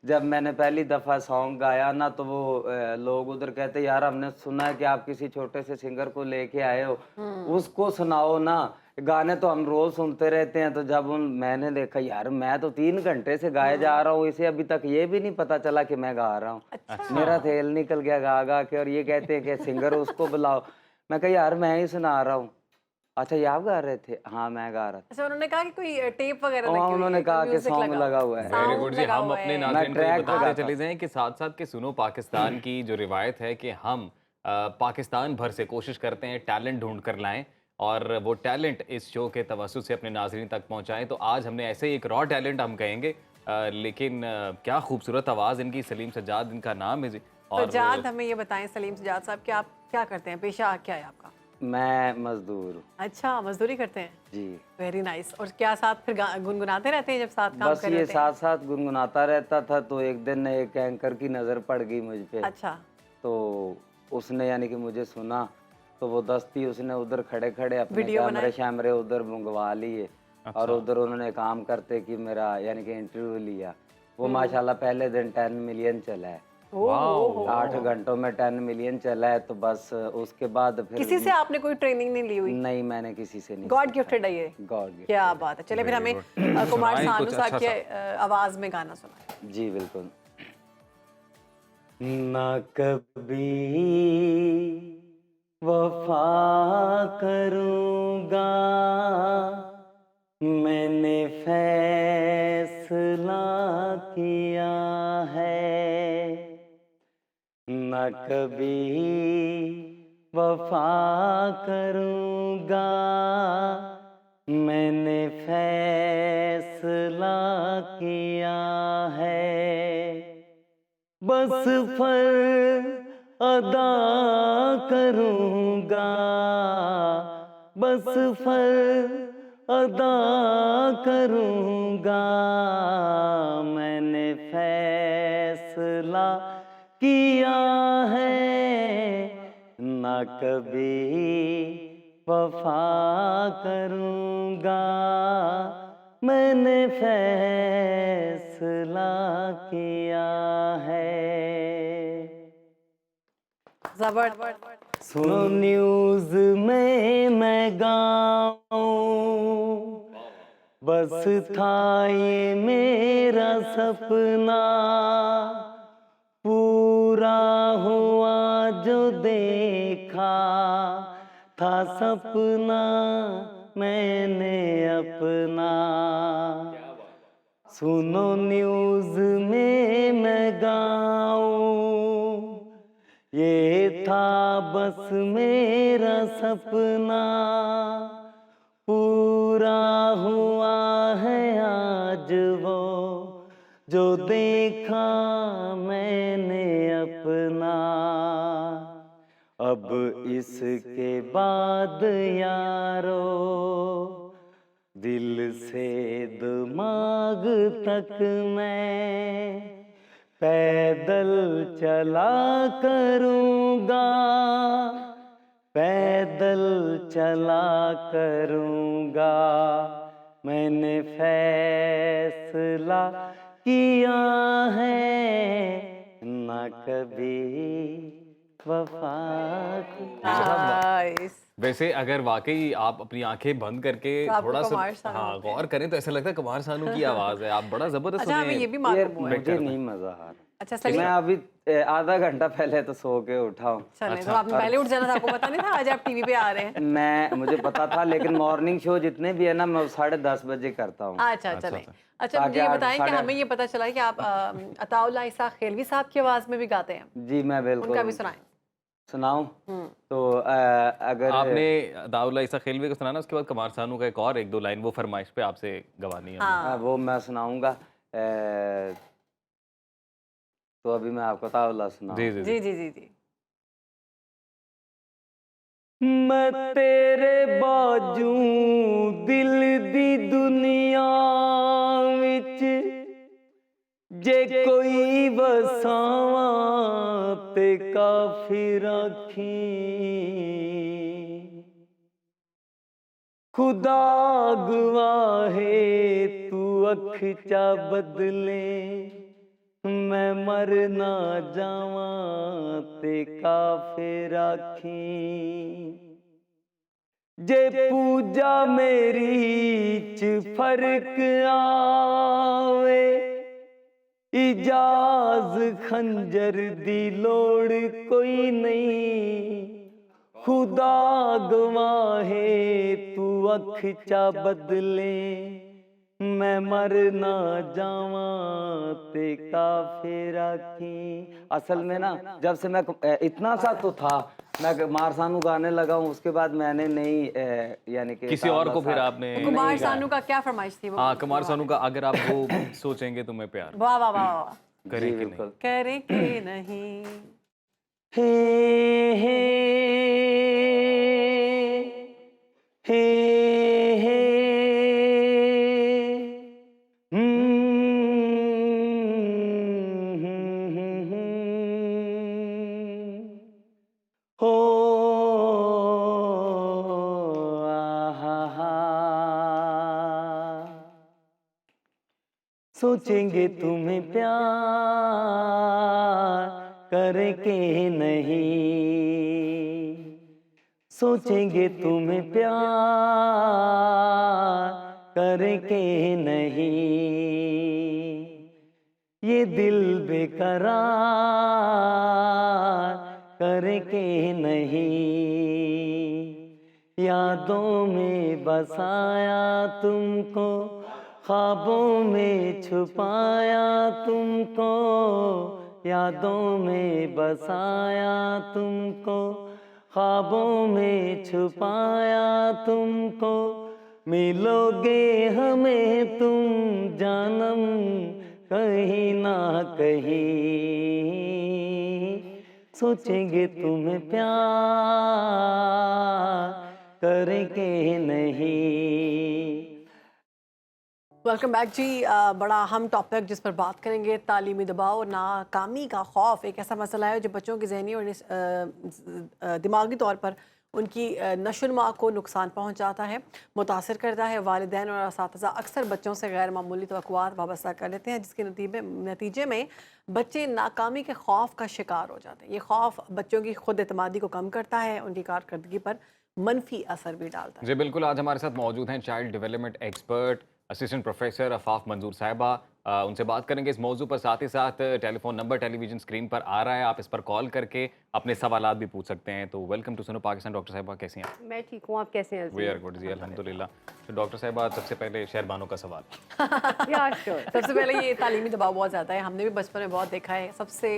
जब मैंने पहली दफ़ा सॉन्ग गाया ना, तो वो लोग उधर कहते यार हमने सुना है कि आप किसी छोटे से सिंगर को लेके आए हो, उसको सुनाओ ना। गाने तो हम रोज़ सुनते रहते हैं। तो जब मैंने देखा यार मैं तो 3 घंटे से गाए जा रहा हूँ, इसे अभी तक ये भी नहीं पता चला कि मैं गा रहा हूँ। अच्छा। मेरा तेल निकल गया गा गा के। और ये कहते हैं कि सिंगर उसको बुलाओ। मैं कहा यार मैं ही सुना रहा हूँ। अच्छा, ये आप गा रहे थे? हाँ मैं गा रहा था। अच्छा, उन्होंने कहा कि कोई टेप वगैरह लगी हुई है, उन्होंने कहा कि म्यूजिक सॉन्ग लगा हुआ है। वेरी गुड जी। हम अपने नाज़रीन को ये बताते चले जाएं कि साथ साथ के सुनो पाकिस्तान की जो रिवायत है कि हम पाकिस्तान भर से कोशिश करते हैं टैलेंट ढूंढ कर लाएं और वो टैलेंट इस शो के तवज्जुह से अपने नाज़रीन तक पहुंचाएं। तो आज हमने ऐसे ही एक रॉ टैलेंट हम कहेंगे, लेकिन क्या खूबसूरत आवाज़ इनकी, सलीम सज्जाद इनका नाम है जी। और सज्जाद, हमें ये बताएं सलीम सज्जाद साहब कि आप क्या करते हैं, पेशा क्या है आपका? मैं मजदूर हूँ। अच्छा, मजदूरी करते हैं जी। Very nice. और क्या साथ फिर गुनगुनाते रहते हैं जब साथ काम बस कर ये रहे हैं? साथ साथ गुनगुनाता रहता था। तो एक दिन एक एंकर की नज़र पड़ गई मुझ पे। अच्छा। तो उसने यानी कि मुझे सुना तो वो दस्ती उसने उधर खड़े खड़े अपने वीडियो कैमरे शैमरे उधर मंगवा लिए और उधर उन्होंने काम करते कि मेरा यानी कि इंटरव्यू लिया। वो माशाल्लाह पहले दिन 10 मिलियन चला है। 8 घंटों में 10 मिलियन चला है। तो बस उसके बाद फिर किसी से आपने कोई ट्रेनिंग नहीं ली हुई? नहीं, मैंने किसी से नहीं। गॉड गिफ्टेड है ये। God gift. क्या बात है। चले फिर हमें कुमार सुनाएं सानू कुछ साहब अच्छा की आवाज में गाना सुनाएं। जी बिल्कुल। ना कभी वफा करूँगा मैंने फैसला किया है, न कभी वफा करूँगा मैंने फैसला किया है, बस फर्ज अदा करूँगा, बस फर्ज अदा करूँगा मैंने फैसला किया है, ना कभी वफा करूँगा मैंने फैसला किया है। जबरदस्त। सुनो न्यूज़ में मैं गाऊं बस था ये मेरा सपना, पूरा हुआ जो देखा था सपना मैंने अपना। सुनो न्यूज़ में मैं गाऊं ये था बस मेरा सपना, पूरा हुआ है आज वो जो देखा मैंने अपना। अब इसके बाद यारो दिल से दिमाग तक मैं पैदल चला करूँगा, पैदल चला करूँगा मैंने फैसला किया है, ना कभी वफा। नाइस। वैसे अगर वाकई आप अपनी आंखें बंद करके तो आपको थोड़ा कुमार सा सानू गौर करें तो ऐसा लगता है कुमार सानू की आवाज है। आप बड़ा जबरदस्त अच्छा हमें ये उन्हें भी ये मालूम हुआ है। मुझे नहीं मजा आ रहा। अच्छा मैं सलीम। अभी आधा घंटा पहले तो सो के उठा हूँ। चले तो आपने पहले उठ जाना था, आपको पता नहीं था आज आप टीवी पे आ रहे हैं? मुझे पता था लेकिन मॉर्निंग शो जितने भी है ना मैं 10:30 बजे करता हूँ। अच्छा चले। अच्छा मुझे ताकि ये आज बताएं कि साढ़े- हमें ये पता चला है कि आप अताउल्लाह इसा खेलवी साहब की आवाज में भी गाते हैं। जी मैं उनका भी बिल्कुल सुनाएं। सुनाऊं। तो अगर आपने दाउला ईसा खेलवे को सुनाना, उसके बाद कुमार सानू का एक और 1-2 लाइन वो फरमाइश पे आपसे गवानी है। हाँ। वो मैं सुनाऊंगा। तो अभी मैं आपको तावला सुनाऊं। जी जी जी जी जी जी। मैं तेरे बाजू दिल दी दुनिया विच जे कोई बसावा ते काफिर आखी, खुदा गवाहे तू अख चा बदले मैं मर ना जावा ते काफिर आखी, जे पूजा मेरी च फर्क आवे इजाज खंजर दी लोड़ कोई नहीं, खुदा गवाहे तू अख चा बदले मैं मर ना जावा ते काफिर आखी। असल में ना जब से मैं इतना सा तो था मैं मार सानू गाने लगा हूँ, उसके बाद मैंने नहीं यानी कि किसी और को फिर आपने कुमार सानू का क्या फरमाइश थी वो? हाँ कुमार सानू का अगर आप वो सोचेंगे तुम्हें प्यार वाह वाह वाह वाह। करें कि नहीं। बिल्कुल। करे कि नहीं। हे हे हे हे हो सोचेंगे तुम्हें प्यार करके नहीं, सोचेंगे तुम्हें प्यार करके नहीं, ये दिल बेकरार करके नहीं, यादों में बसाया तुमको, ख्वाबों में छुपाया तुमको, यादों में बसाया तुमको, ख्वाबों में छुपाया तुमको, मिलोगे हमें तुम जानम कहीं ना कहीं, सोचेंगे तुम्हें प्यार करके नहीं। वेलकम बैक जी। बड़ा अहम टॉपिक जिस पर बात करेंगे, तालीमी दबाव और नाकामी का खौफ एक ऐसा मसला है जो बच्चों की ज़हनी और दिमागी तौर पर उनकी नशोनुमा को नुकसान पहुंचाता है, मुतासर करता है। वालिदैन और असातिज़ा अक्सर बच्चों से गैर मामूली तवक्कुआत वाबस्ता कर लेते हैं, जिसके नतीजे में बच्चे नाकामी के खौफ का शिकार हो जाते हैं। ये खौफ बच्चों की खुद एतमादी को कम करता है, उनकी कारकर्दगी पर मनफी असर भी डालता है। जी बिल्कुल, आज हमारे साथ मौजूद हैं child development expert assistant professor Afaf मंजूर साहिबा। उनसे बात करेंगे इस मौजू पर। साथ ही साथ टेलीफोन नंबर टेलीविजन स्क्रीन पर आ रहा है, आप इस पर कॉल करके अपने सवालात भी पूछ सकते हैं। तो वेलकम टू सुनो पाकिस्तान। डॉक्टर साहिबा कैसे हैं आप? मैं ठीक हूँ, आप कैसे हैं? वी आर गुड जी, अल्हम्दुलिल्लाह। तो डॉक्टर साहिबा, सबसे पहले शहरबानों का सवाल। या श्योर। सबसे पहले ये तालीमी दबाव बहुत ज़्यादा है, हमने भी बचपन में बहुत देखा है। सबसे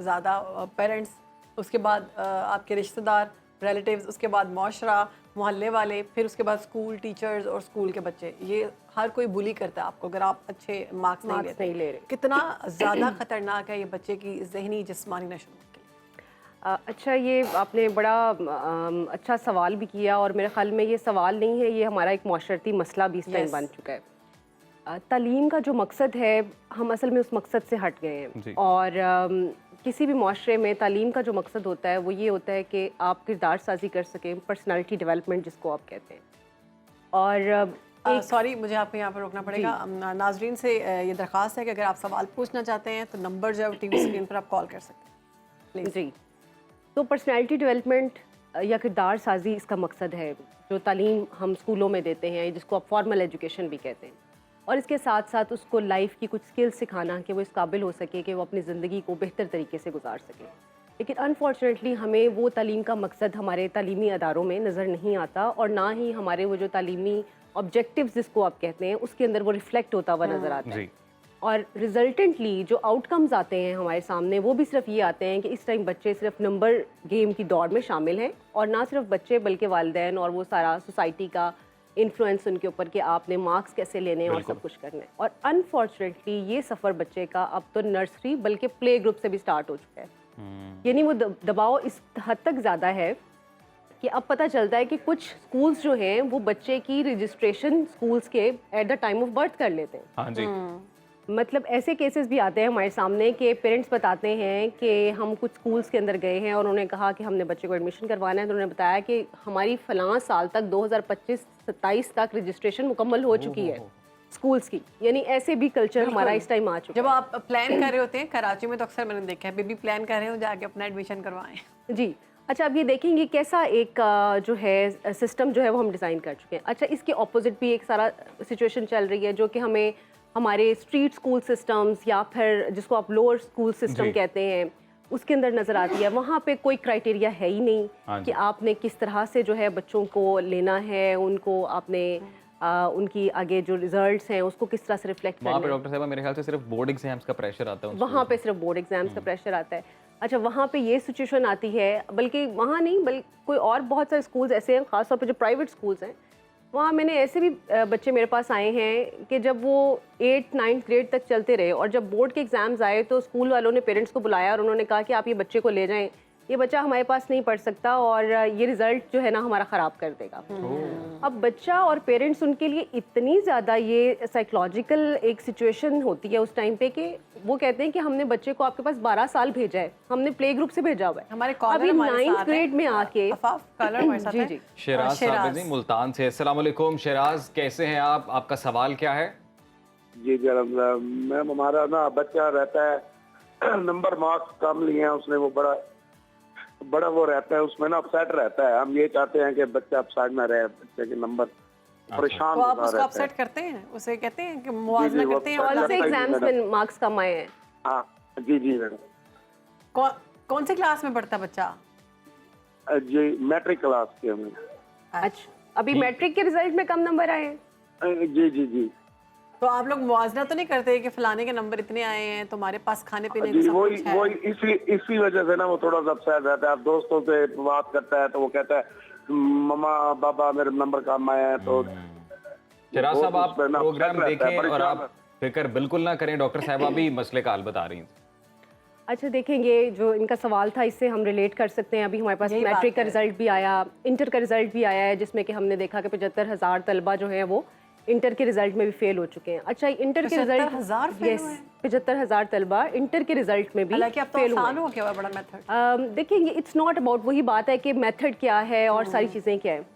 ज़्यादा पेरेंट्स, उसके बाद आपके रिश्तेदार, रिलेटिव्स, उसके बाद माशरा, मोहल्ले वाले, फिर उसके बाद स्कूल टीचर्स और स्कूल के बच्चे। ये हर कोई बुली करता है आपको अगर आप अच्छे मार्क्स नहीं ले रहे। कितना ज़्यादा ख़तरनाक है ये बच्चे की जहनी जिस्मानी नशोनुमा के लिए? अच्छा, ये आपने बड़ा अच्छा सवाल भी किया, और मेरे ख्याल में ये सवाल नहीं है, ये हमारा एक माशरती मसला भी इस टाइम बन चुका है। तालीम का जो मकसद है, हम असल में उस मकसद से हट गए हैं। और किसी भी माशरे में तालीम का जो मकसद होता है वो ये होता है कि आप किरदार साजी कर सकें, पर्सनालिटी डेवलपमेंट जिसको आप कहते हैं। और सॉरी, मुझे आपको यहाँ पर रोकना पड़ेगा। नाजरीन से ये दरख्वास्त है कि अगर आप सवाल पूछना चाहते हैं तो नंबर जो टीवी स्क्रीन पर आप कॉल कर सकते हैं जी। तो पर्सनालिटी डेवलपमेंट या किरदार साजी इसका मकसद है, जो तालीम हम स्कूलों में देते हैं, जिसको आप फॉर्मल एजुकेशन भी कहते हैं। और इसके साथ साथ उसको लाइफ की कुछ स्किल्स सिखाना कि वो इस काबिल हो सके कि वो अपनी ज़िंदगी को बेहतर तरीके से गुजार सके। लेकिन अनफॉर्चुनेटली हमें वो तालीम का मकसद हमारे तालीमी अदारों में नज़र नहीं आता, और ना ही हमारे वो जो तालीमी ऑब्जेक्टिव्स जिसको आप कहते हैं उसके अंदर वो रिफ्लेक्ट होता हुआ नज़र आता है। और रिजल्टेंटली जो आउटकम्स आते हैं हमारे सामने वो भी सिर्फ ये आते हैं कि इस टाइम बच्चे सिर्फ नंबर गेम की दौड़ में शामिल हैं, और ना सिर्फ बच्चे बल्कि वालिदैन और वो सारा सोसाइटी का इन्फ्लुएंस उनके ऊपर कि आपने मार्क्स कैसे लेने हैं और सब कुछ करना है। और अनफॉर्चुनेटली ये सफ़र बच्चे का अब तो नर्सरी बल्कि प्ले ग्रुप से भी स्टार्ट हो चुका है। यानी वो दबाव इस हद तक ज़्यादा है कि अब पता चलता है कि कुछ स्कूल्स जो हैं वो बच्चे की रजिस्ट्रेशन स्कूल्स के at the time of birth कर लेते हैं। हाँ जी। मतलब ऐसे केसेस भी आते हैं हमारे सामने कि पेरेंट्स बताते हैं कि हम कुछ स्कूल्स के अंदर गए हैं और उन्होंने कहा कि हमने बच्चे को एडमिशन करवाना है, तो उन्होंने बताया कि हमारी फ़लाँ साल तक 2025-27 तक रजिस्ट्रेशन मुकम्मल हो चुकी है स्कूल्स की। यानी ऐसे भी कल्चर हमारा इस टाइम आ चुका है। जब आप प्लान कर रहे होते हैं, कराची में तो अक्सर मैंने देखा है बेबी प्लान कर रहे हो जाके अपना एडमिशन करवाएं। जी। अच्छा, अब ये देखेंगे कैसा एक जो है सिस्टम जो है वो हम डिज़ाइन कर चुके हैं। अच्छा, इसके ऑपोजिट भी एक सारा सिचुएशन चल रही है जो कि हमें हमारे स्ट्रीट स्कूल सिस्टम्स या फिर जिसको आप लोअर स्कूल सिस्टम कहते हैं उसके अंदर नज़र आती है। वहाँ पे कोई क्राइटेरिया है ही नहीं कि आपने किस तरह से जो है बच्चों को लेना है, उनको आपने उनकी आगे जो रिजल्ट्स हैं उसको किस तरह से रिफ्लेक्ट करना है। वहाँ पे डॉक्टर साहब मेरे ख्याल से सिर्फ बोर्ड एग्जाम्स का प्रेशर आता है। वहाँ पे सिर्फ बोर्ड एग्जाम्स का प्रेशर आता है। अच्छा, वहाँ पे ये सिचुएशन आती है, बल्कि वहाँ नहीं बल्कि कोई और बहुत सारे स्कूल्स ऐसे हैं, ख़ासतौर पर जो प्राइवेट स्कूल्स हैं, वहाँ मैंने ऐसे भी बच्चे मेरे पास आए हैं कि जब वो 8-9th ग्रेड तक चलते रहे और जब बोर्ड के एग्ज़ाम्स आए तो स्कूल वालों ने पेरेंट्स को बुलाया और उन्होंने कहा कि आप ये बच्चे को ले जाएं, ये बच्चा हमारे पास नहीं पढ़ सकता और ये रिज़ल्ट जो है ना हमारा ख़राब कर देगा। अब बच्चा और पेरेंट्स उनके लिए इतनी ज़्यादा ये साइकोलॉजिकल एक सिचुएशन होती है उस टाइम पे कि वो कहते हैं कि हमने बच्चे को आपके पास 12 साल भेजा है, हमने प्ले ग्रुप से भेजा हुआ है, हमारे अभी 9th ग्रेड में आके जी जी शेराज साहब जी मुल्तान से। अस्सलाम वालेकुम शेराज, कैसे हैं आप? आपका सवाल क्या है? जी जी अलहमदिल्ला। मैम हमारा ना बच्चा रहता है नंबर मार्क्स कम लिए हैं उसने, वो बड़ा वो रहता है उसमें ना, अपसेट रहता है। हम ये चाहते हैं कि बच्चा अपसेट ना रहे, बच्चे के नंबर परेशान तो आप होता उसको रहता अपसेट है। करते हैं, उसे कहते हैं कि मुआवजा जी, वो करते हैं? अपसेट कौन से करता ही एग्जाम्स मैडम। में मार्क्स कम आए हैं? हाँ जी जी मैडम। कौन से क्लास में पढ़ता बच्चा? जी मैट्रिक क्लास के हमें। अच्छा, अभी मैट्रिक के रिजल्ट में कम नंबर आए हैं? जी जी जी तो आप लोग मुआवजा तो नहीं करते कि फलाने के नंबर इतने आए हैं, तुम्हारे पास खाने पीने का जी, सब वही कुछ है? वही इसी वजह से ना वो थोड़ा सा अपसेट रहता है। आप दोस्तों से बात करता है तो वो कहता है मम्मा पापा मेरे नंबर कम आए हैं। तो चिराग साहब, आप उस पे ना प्रोग्राम upset रहता है, देखें और परेशान आप फिक्र बिल्कुल ना करें। डॉक्टर साहबा भी मसले का हल बता रही हैं। अच्छा देखें, ये जो इनका सवाल था इससे हम रिलेट कर सकते हैं। अभी हमारे पास यही बात मैट्रिक का है। रिजल्ट भी आया, इंटर का रिजल्ट भी आया है, जिसमें कि हमने देखा कि 75,000 तलबा जो है वो इंटर के रिजल्ट में भी फेल हो चुके हैं। अच्छा, इंटर के रिजल्ट 75,000 फेल हुए हैं? 75,000 तलबा इंटर के रिजल्ट में भी हालांकि अब तो फेल हुए आसान हैं। हो गया है बड़ा मेथड। देखिए, ये इट्स नॉट अबाउट, वही बात है कि मेथड क्या है और सारी चीज़ें क्या है।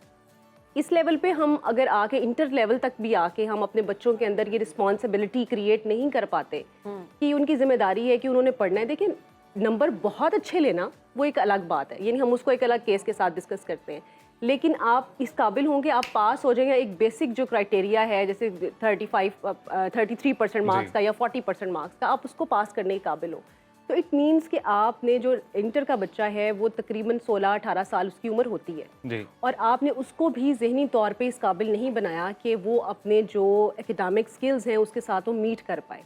इस लेवल पे हम अगर आके इंटर लेवल तक भी आके हम अपने बच्चों के अंदर ये रिस्पॉन्सिबिलिटी क्रिएट नहीं कर पाते कि उनकी जिम्मेदारी है कि उन्होंने पढ़ना है। देखिए, नंबर बहुत अच्छे लेना वो एक अलग बात है, यानी हम उसको एक अलग केस के साथ डिस्कस करते हैं, लेकिन आप इस काबिल होंगे, आप पास हो जाएंगे। एक बेसिक जो क्राइटेरिया है जैसे 33% मार्क्स का या 40% मार्क्स का, आप उसको पास करने के काबिल हो। तो इट मीन्स कि आपने जो इंटर का बच्चा है वो तकरीबन 16-18 साल उसकी उम्र होती है जी। और आपने उसको भी जहनी तौर पे इस काबिल नहीं बनाया कि वो अपने जो एकेडमिक स्किल्स हैं उसके साथ वो मीट कर पाए।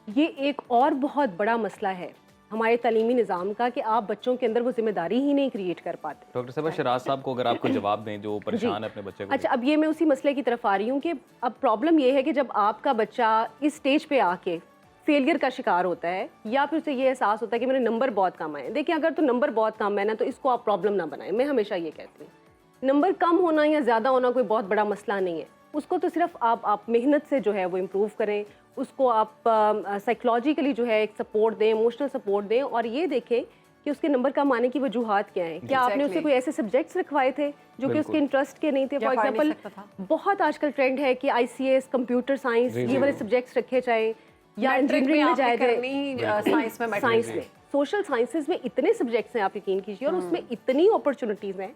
ये एक और बहुत बड़ा मसला है हमारे तालीमी निज़ाम का कि आप बच्चों के अंदर वो जिम्मेदारी ही नहीं क्रिएट कर पाते। डॉक्टर साहब, शराज साहब को अगर आपको जवाब दें जो परेशान है अपने बच्चे को। अच्छा, अब ये मैं उसी मसले की तरफ आ रही हूँ कि अब प्रॉब्लम ये है कि जब आपका बच्चा इस स्टेज पे आके फेलियर का शिकार होता है या फिर उसे ये एहसास होता है कि मेरे नंबर बहुत कम आए। देखिए, अगर तो नंबर बहुत कम है ना, तो इसको आप प्रॉब्लम ना बनाएं। मैं हमेशा ये कहती हूँ, नंबर कम होना या ज़्यादा होना कोई बहुत बड़ा मसला नहीं है। उसको तो सिर्फ आप मेहनत से जो है वो इम्प्रूव करें, उसको आप साइकोलॉजिकली जो है एक सपोर्ट दें, इमोशनल सपोर्ट दें और ये देखें कि उसके नंबर कम आने की वजूहात क्या हैं। क्या आपने उसे कोई ऐसे सब्जेक्ट्स रखवाए थे जो कि उसके इंटरेस्ट के नहीं थे? फॉर एग्जांपल, बहुत आजकल ट्रेंड है कि ICS, कंप्यूटर साइंस, ये वाले सब्जेक्ट्स रखे जाएँ या इंजीनियरिंग में जाया जाए, साइंस में, सोशल साइंसेज में इतने सब्जेक्ट्स हैं आप यकीन कीजिए, और उसमें इतनी अपॉर्चुनिटीज़ हैं।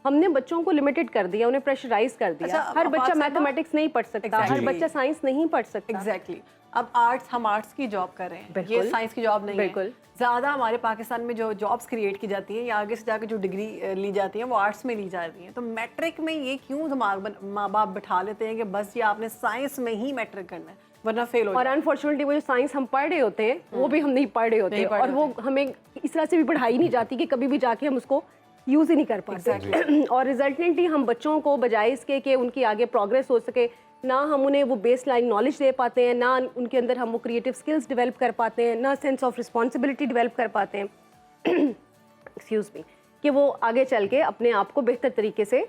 हमने बच्चों को लिमिटेड कर दिया, उन्हें प्रेशराइज कर दिया। हर बच्चा मैथमेटिक्स नहीं पढ़ सकता, हर बच्चा साइंस नहीं पढ़ सकता। एग्जैक्टली। अब हम आर्ट्स की जॉब कर रहे हैं, ये साइंस की जॉब नहीं है। ज़्यादा हमारे पाकिस्तान में जो जॉब्स क्रिएट की जाती हैं या आगे से जाकर जो डिग्री ली जाती है वो आर्ट्स में ली जाती हैं। तो मैट्रिक में ये क्यों दिमाग माँ बाप बिठा लेते हैं कि बस ये आपने साइंस में ही मैट्रिक करना है वरना फेल हो और अनफॉर्चुनेटली वो जो साइंस हम पढ़ रहे होते हैं वो भी हम नहीं पढ़ रहे होते और वो हमें इस तरह से भी पढ़ाई नहीं जाती कि कभी भी जाके हम उसको यूज़ ही नहीं कर पाते। और रिजल्टेंटली हम बच्चों को बजाय इसके कि उनकी आगे प्रोग्रेस हो सके, ना हम उन्हें वो बेस लाइन नॉलेज दे पाते हैं, ना उनके अंदर हम वो क्रिएटिव स्किल्स डेवलप कर पाते हैं, ना सेंस ऑफ रिस्पॉन्सिबिलिटी डेवलप कर पाते हैं एक्सक्यूज़ मी, कि वो आगे चल के अपने आप को बेहतर तरीके से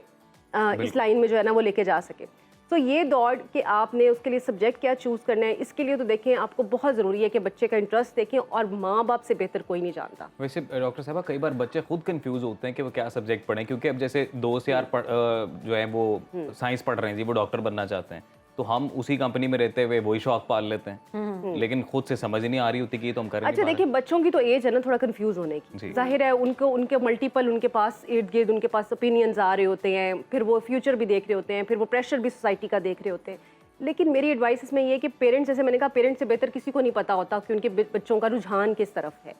इस लाइन में जो है ना वो लेके जा सके। तो ये दौड़ कि आपने उसके लिए सब्जेक्ट क्या चूज़ करना है, इसके लिए तो देखें आपको बहुत ज़रूरी है कि बच्चे का इंटरेस्ट देखें, और माँ बाप से बेहतर कोई नहीं जानता। वैसे डॉक्टर साहब, कई बार बच्चे खुद कंफ्यूज होते हैं कि वो क्या सब्जेक्ट पढ़ें, क्योंकि अब जैसे दोस्त यार जो है वो साइंस पढ़ रहे हैं जी, वो डॉक्टर बनना चाहते हैं, तो हम उसी कंपनी में रहते हुए वही शौक पाल लेते हैं, लेकिन खुद से समझ नहीं आ रही होती कि तो हम करें। अच्छा देखिए, बच्चों की तो एज है ना थोड़ा कंफ्यूज होने की, जाहिर है उनके मल्टीपल उनके पास इर्द गिर्द उनके पास ओपिनियंस आ रहे होते हैं, फिर वो फ्यूचर भी देख रहे होते हैं, फिर वो प्रेशर भी सोसाइटी का देख रहे होते हैं। लेकिन मेरी एडवाइस इसमें ये है कि पेरेंट्स, जैसे मैंने कहा, पेरेंट्स से बेहतर किसी को नहीं पता होता कि उनके बच्चों का रुझान किस तरफ है।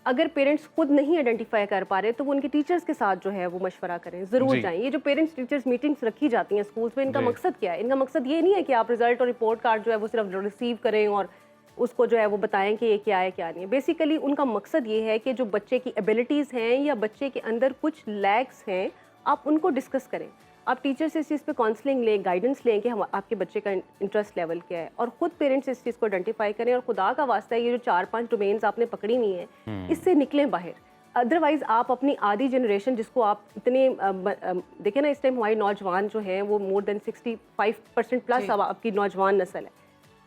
अगर पेरेंट्स खुद नहीं आइडेंटिफाई कर पा रहे तो वो उनके टीचर्स के साथ जो है वो मशवरा करें, ज़रूर जाएं। ये जो पेरेंट्स टीचर्स मीटिंग्स रखी जाती हैं स्कूल्स में, इनका मकसद क्या है? इनका मकसद ये नहीं है कि आप रिजल्ट और रिपोर्ट कार्ड जो है वो सिर्फ रिसीव करें और उसको जो है वो बताएं कि ये क्या है क्या नहीं है। बेसिकली उनका मकसद ये है कि जो बच्चे की एबिलिटीज़ हैं या बच्चे के अंदर कुछ लैग्स हैं, आप उनको डिस्कस करें। आप टीचर से इस चीज़ पे काउंसलिंग लें, गाइडेंस लें कि हम आपके बच्चे का इंटरेस्ट लेवल क्या है, और ख़ुद पेरेंट्स इस चीज़ को आइडेंटिफाई करें। और खुदा का वास्ता है, ये जो 4-5 डोमेन्स आपने पकड़ी हुई हैं, इससे निकलें बाहर। अदरवाइज़ आप अपनी आधी जनरेशन जिसको आप इतने देखें ना, इस टाइम हमारे नौजवान जो हैं वो मोर देन 65% प्लस अब आपकी नौजवान नस्ल है,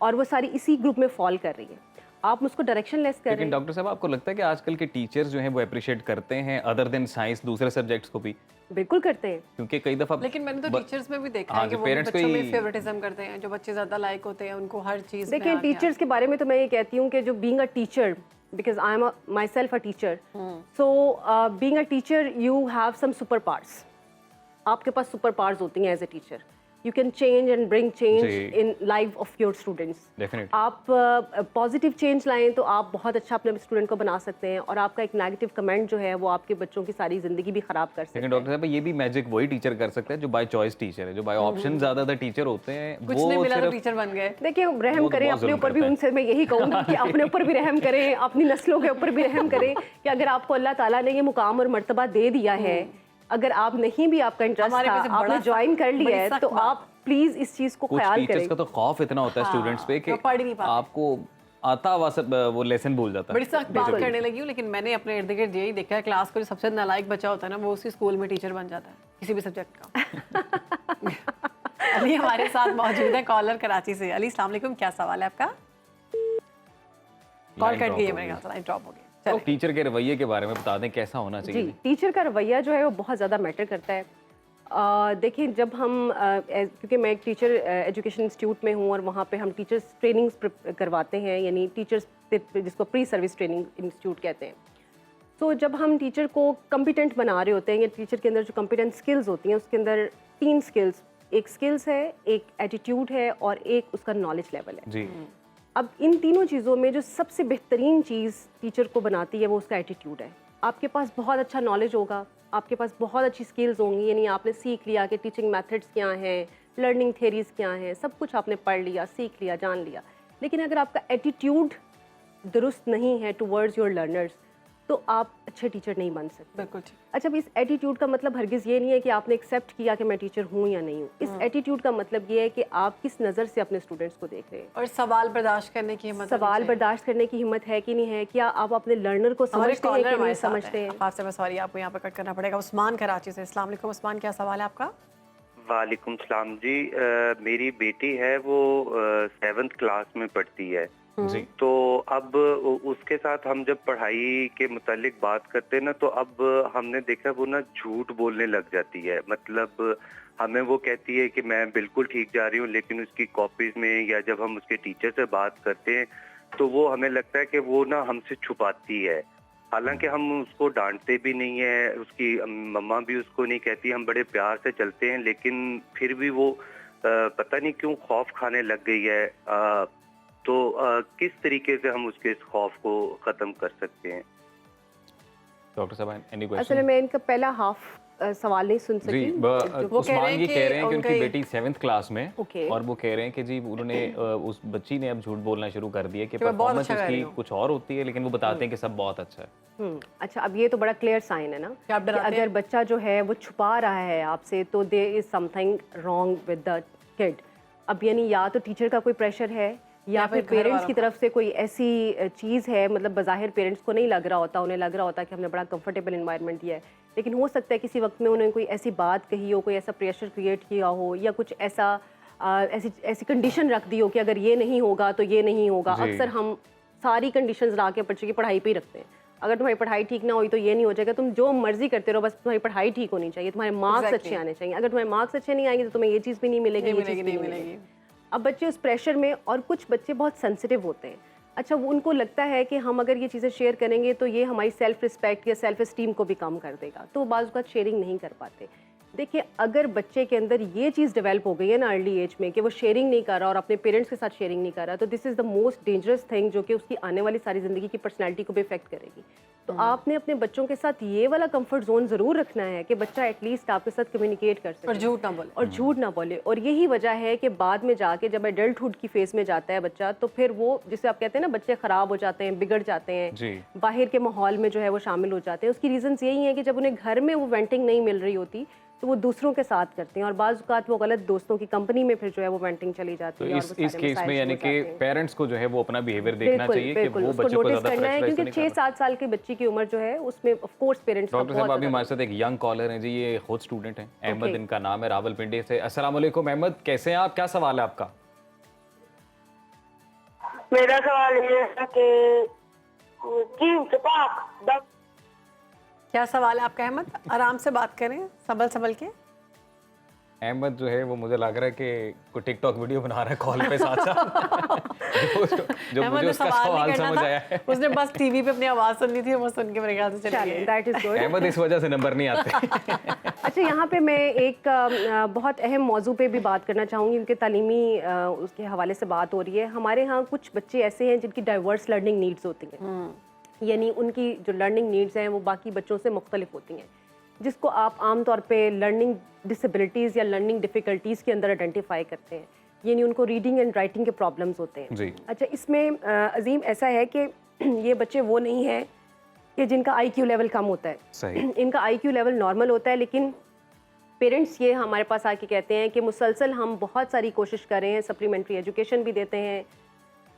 और वो सारी इसी ग्रुप में फॉल कर रही है। आप उसको डायरेक्शन लेस कर रहे लेकिन हैं। डॉक्टर साहब आपको लगता है कि आजकल के टीचर्स जो हैं वो अप्रिशिएट करते हैं अदर देन साइंस दूसरे सब्जेक्ट्स को भी? बिल्कुल करते हैं। क्योंकि कई दफा लेकिन मैंने तो टीचर्स में भी देखा हाँ, है कि जो वो parents बच्चों में कोई- फेवरेटिज्म करते हैं, जो बच्चे ज्यादा लाइक होते हैं उनको हर चीज में देखिए आगे टीचर्स के बारे में तो मैं ये कहती हूँ कि जो being a teacher, because I am myself a teacher, so being a teacher you have some super powers. आपके पास सुपर पावर्स होती हैं as a teacher. You can change and bring change जी। In life of your students. Definitely. आप positive change लाएं तो आप बहुत अच्छा अपने स्टूडेंट को बना सकते हैं, और आपका एक नेगेटिव कमेंट जो है वो आपके बच्चों की सारी ज़िंदगी भी ख़राब कर सकता लेकिन है। डॉक्टर साहब ये भी मैजिक वही टीचर कर सकता है जो बाय चॉइस टीचर है, जो बाय ऑप्शन ज्यादातर टीचर होते हैं कुछ नहीं वो मिला तो सिर्फ टीचर बन गए। देखिए रहम वो तो करें बहुत अपने जुल्म ऊपर भी, करता है। उनसे मैं यही कहूँगी कि अपने ऊपर भी रहम करें, अपनी नस्लों के ऊपर भी रहम करें कि अगर आपको अल्लाह ताला ने ये मुकाम और मर्तबा दे दिया है, अगर आप नहीं भी आपका इंटरेस्ट हमारे था, वैसे बड़ा आपने ज्वाइन कर लिया बड़ी है, सख्त तो बात। आप प्लीज इस चीज को कुछ ख्याल टीचर्स करें। का तो खौफ इतना होता है स्टूडेंट्स पे कि वो पढ़ ही नहीं पाते। आपको आता हुआ सब वो लेसन भूल जाता है। बड़ी सख्त बात करने लगी हूँ, लेकिन मैंने अपने इर्द गिर्द यही देखा है, क्लास का जो सबसे नालायक बच्चा होता है ना वो उसी स्कूल में टीचर बन जाता है किसी भी सब्जेक्ट का। अली हमारे साथ मौजूद है कॉलर कराची से। अली अस्सलाम वालेकुम, क्या सवाल है आपका? कॉल Line कट drop गई है हो मेरे गई। ख्याल से, लाइन ड्रॉप हो गई। तो चलिए। टीचर के रवैये के बारे में बता दें कैसा होना जी, चाहिए? टीचर का रवैया जो है वो बहुत ज़्यादा मैटर करता है। देखिए जब हम क्योंकि मैं एक टीचर एजुकेशन इंस्टीट्यूट में हूँ और वहाँ पे हम टीचर्स ट्रेनिंग्स करवाते हैं, यानी टीचर्स जिसको प्री सर्विस ट्रेनिंग इंस्टीट्यूट कहते हैं। तो जब हम टीचर को कम्पिटेंट बना रहे होते हैं, या टीचर के अंदर जो कम्पिटेंट स्किल्स होती हैं उसके अंदर 3 स्किल्स, एक स्किल्स है, एक एटीट्यूड है और एक उसका नॉलेज लेवल है। जी। अब इन तीनों चीज़ों में जो सबसे बेहतरीन चीज़ टीचर को बनाती है वो उसका एटीट्यूड है। आपके पास बहुत अच्छा नॉलेज होगा, आपके पास बहुत अच्छी स्किल्स होंगी, यानी आपने सीख लिया कि टीचिंग मेथड्स क्या हैं, लर्निंग थेरीज क्या हैं, सब कुछ आपने पढ़ लिया, सीख लिया, जान लिया। लेकिन अगर आपका एटीट्यूड दुरुस्त नहीं है टुवर्ड्स योर लर्नर्स, तो आप अच्छे टीचर नहीं बन सकते। बिल्कुल ठीक। अच्छा, अब इस एटीट्यूड का मतलब हरगिज़ ये नहीं है कि आपने एक्सेप्ट किया कि मैं टीचर हूँ या नहीं हूँ। इस एटीट्यूड का मतलब ये है कि आप किस नज़र से अपने स्टूडेंट्स को देख रहे हैं। और सवाल बर्दाश्त करने की हिम्मत सवाल बर्दाश्त करने की हिम्मत है कि नहीं है, क्या आप अपने लर्नर को हमारे समझते हैं कॉलर कि नहीं हमारे साथ समझते हैं। हैं। आपसे मैं सॉरी, आपको यहाँ पर कट करना पड़ेगा। उस्मान कराची से। अस्सलाम वालेकुम उस्मान, क्या सवाल है आपका? वालेकुम सलाम जी। मेरी बेटी है वो 7th क्लास में पढ़ती है। जी। तो अब उसके साथ हम जब पढ़ाई के मुतालिक बात करते हैं ना, तो अब हमने देखा वो ना झूठ बोलने लग जाती है। मतलब हमें वो कहती है कि मैं बिल्कुल ठीक जा रही हूँ, लेकिन उसकी कॉपीज में या जब हम उसके टीचर से बात करते हैं तो वो हमें लगता है कि वो ना हमसे छुपाती है। हालांकि हम उसको डांटते भी नहीं है, उसकी मम्मा भी उसको नहीं कहती, हम बड़े प्यार से चलते हैं, लेकिन फिर भी वो पता नहीं क्यों खौफ खाने लग गई है। तो किस तरीके से हम उसके इस खौफ को ख़त्म कर सकते हैं? डॉक्टर साहब एनी असल में क्वेश्चन? मैं इनका पहला हाफ सवाल नहीं सुन जी, सकी। वो कह रहे उस्मान हैं ये कि कह रहे हैं कि उनका उनकी ये- बेटी 7th क्लास में, ओके। और वो कह रहे हैं कि जी उन्होंने उस बच्ची ने अब झूठ बोलना शुरू कर दिया कि कि मैं बहुत परफॉर्मेंस अच्छा कर रही उसकी हूँ। कुछ और होती है, लेकिन वो बताते हैं कि सब बहुत अच्छा है। अच्छा, अब ये तो बड़ा क्लियर साइन है ना कि आप कि डराते अगर हैं। बच्चा जो है वो छुपा रहा है आपसे, तो there is something wrong with the kid. अब यानी या तो टीचर का कोई प्रेशर है या फिर घर पेरेंट्स वालों की का। तरफ से कोई ऐसी चीज़ है, मतलब बज़ाहिर पेरेंट्स को नहीं लग रहा होता, उन्हें लग रहा होता कि हमने बड़ा कंफर्टेबल इन्वायरमेंट दिया है, लेकिन हो सकता है किसी वक्त में उन्होंने कोई ऐसी बात कही हो, कोई ऐसा प्रेशर क्रिएट किया हो, या कुछ ऐसा ऐसी कंडीशन रख दी हो कि अगर ये नहीं होगा तो ये नहीं होगा। जी। अक्सर हम सारी कंडीशंस ला के बच्चे की पढ़ाई पे ही रखते हैं। अगर तुम्हारी पढ़ाई ठीक ना हुई तो ये नहीं हो जाएगा, तुम जो मर्जी करते रहो, बस तुम्हारी पढ़ाई ठीक होनी चाहिए, तुम्हारे मार्क्स Exactly. अच्छे आने चाहिए। अगर तुम्हारे मार्क्स अच्छे नहीं आएंगे तो तुम्हें ये चीज़ भी नहीं मिलेगी, नहीं ये चीज़ मिलेगी, भी नहीं नहीं मिलेगी। अब बच्चे उस प्रेशर में, और कुछ बच्चे बहुत सेंसिटिव होते हैं। अच्छा, वो उनको लगता है कि हम अगर ये चीज़ें शेयर करेंगे तो ये हमारी सेल्फ रिस्पेक्ट या सेल्फ एस्टीम को भी कम कर देगा, तो बाज़ का शेयरिंग नहीं कर पाते। देखिए, अगर बच्चे के अंदर ये चीज़ डेवलप हो गई है ना अर्ली एज में कि वो शेयरिंग नहीं कर रहा और अपने पेरेंट्स के साथ शेयरिंग नहीं कर रहा, तो this is the most dangerous thing जो कि उसकी आने वाली सारी ज़िंदगी की पर्सनैलिटी को भी इफेक्ट करेगी। तो आपने अपने बच्चों के साथ ये वाला कंफर्ट जोन ज़रूर रखना है कि बच्चा एटलीस्ट आपके साथ कम्युनिकेट कर सके और झूठ ना बोले। और झूठ ना बोले। और यही वजह है कि बाद में जाके जब एडल्टहुड की फेज में जाता है बच्चा, तो फिर वो, जिसे आप कहते हैं ना बच्चे ख़राब हो जाते हैं, बिगड़ जाते हैं, जी। बाहर के माहौल में जो है वो शामिल हो जाते हैं। उसकी रीजंस यही है कि जब उन्हें घर में वो वेंटिंग नहीं मिल रही होती तो वो दूसरों के साथ करते हैं, और बाज़ औक़ात वो गलत दोस्तों की कंपनी में फिर जो है वो वेंटिंग चली जाती तो है। और इस वो सारे केस मसाइल में शुरू यानी हो कि जाते हैं। पेरेंट्स को जो है वो अपना बिहेवियर देखना बिल्कुल, चाहिए कि बिल्कुल, वो उसको बच्चे को नोटिस ज़्यादा करना है, प्रेशराइज क्योंकि नहीं करना। 6-7 साल की बच्ची की उम्र जो है उसमें ऑफ कोर्स पेरेंट्स का डॉक्टर साहब बहुत अभी ज़्यादा हमारे साथ एक यंग कॉलर हैं जी, ये खुद स्टूडेंट हैं, अहमद Okay. इनका नाम है, रावलपिंडी से। अस्सलाम वालेकुम अहमद, कैसे हैं आप, क्या सवाल है आपका? मेरा सवाल ये है कि जीन्स पाक क्या सवाल है आपका अहमद? आराम से बात करें, संभल संभल के। अहमद जो है वो मुझे लग रहा है कि कोई टिकटॉक वीडियो बना रहा है कॉल पे साथ साथ जो अहमद मुझे ने उसका सवाल सवाल नहीं समझ करना आया था, है। उसने बस टीवी पे अपनी आवाज सुननी थी, वो सुन के मेरे ख्याल से चली चलिए, गई। That is good. अहमद इस वजह से नंबर नहीं आते। अच्छा, यहाँ पे मैं एक बहुत अहम मौजू पे भी बात करना चाहूँगी, उनके तालीमी उसके हवाले से बात हो रही है। हमारे यहाँ कुछ बच्चे ऐसे हैं जिनकी डाइवर्स लर्निंग नीड्स होती हैं, यानी उनकी जो लर्निंग नीड्स हैं वो बाकी बच्चों से मुख्तलिफ होती हैं, जिसको आप आम तौर पे लर्निंग डिसेबिलिटीज़ या लर्निंग डिफ़िकल्टीज़ के अंदर आइडेंटिफाई करते हैं, यानी उनको रीडिंग एंड राइटिंग के प्रॉब्लम्स होते हैं जी। अच्छा, इसमें अजीम ऐसा है कि ये बच्चे वो नहीं हैं कि जिनका आईक्यू लेवल कम होता है। सही। इनका आईक्यू लेवल नॉर्मल होता है, लेकिन पेरेंट्स ये हमारे पास आके कहते हैं कि मुसलसल हम बहुत सारी कोशिश कर रहे हैं, सप्लीमेंट्री एजुकेशन भी देते हैं,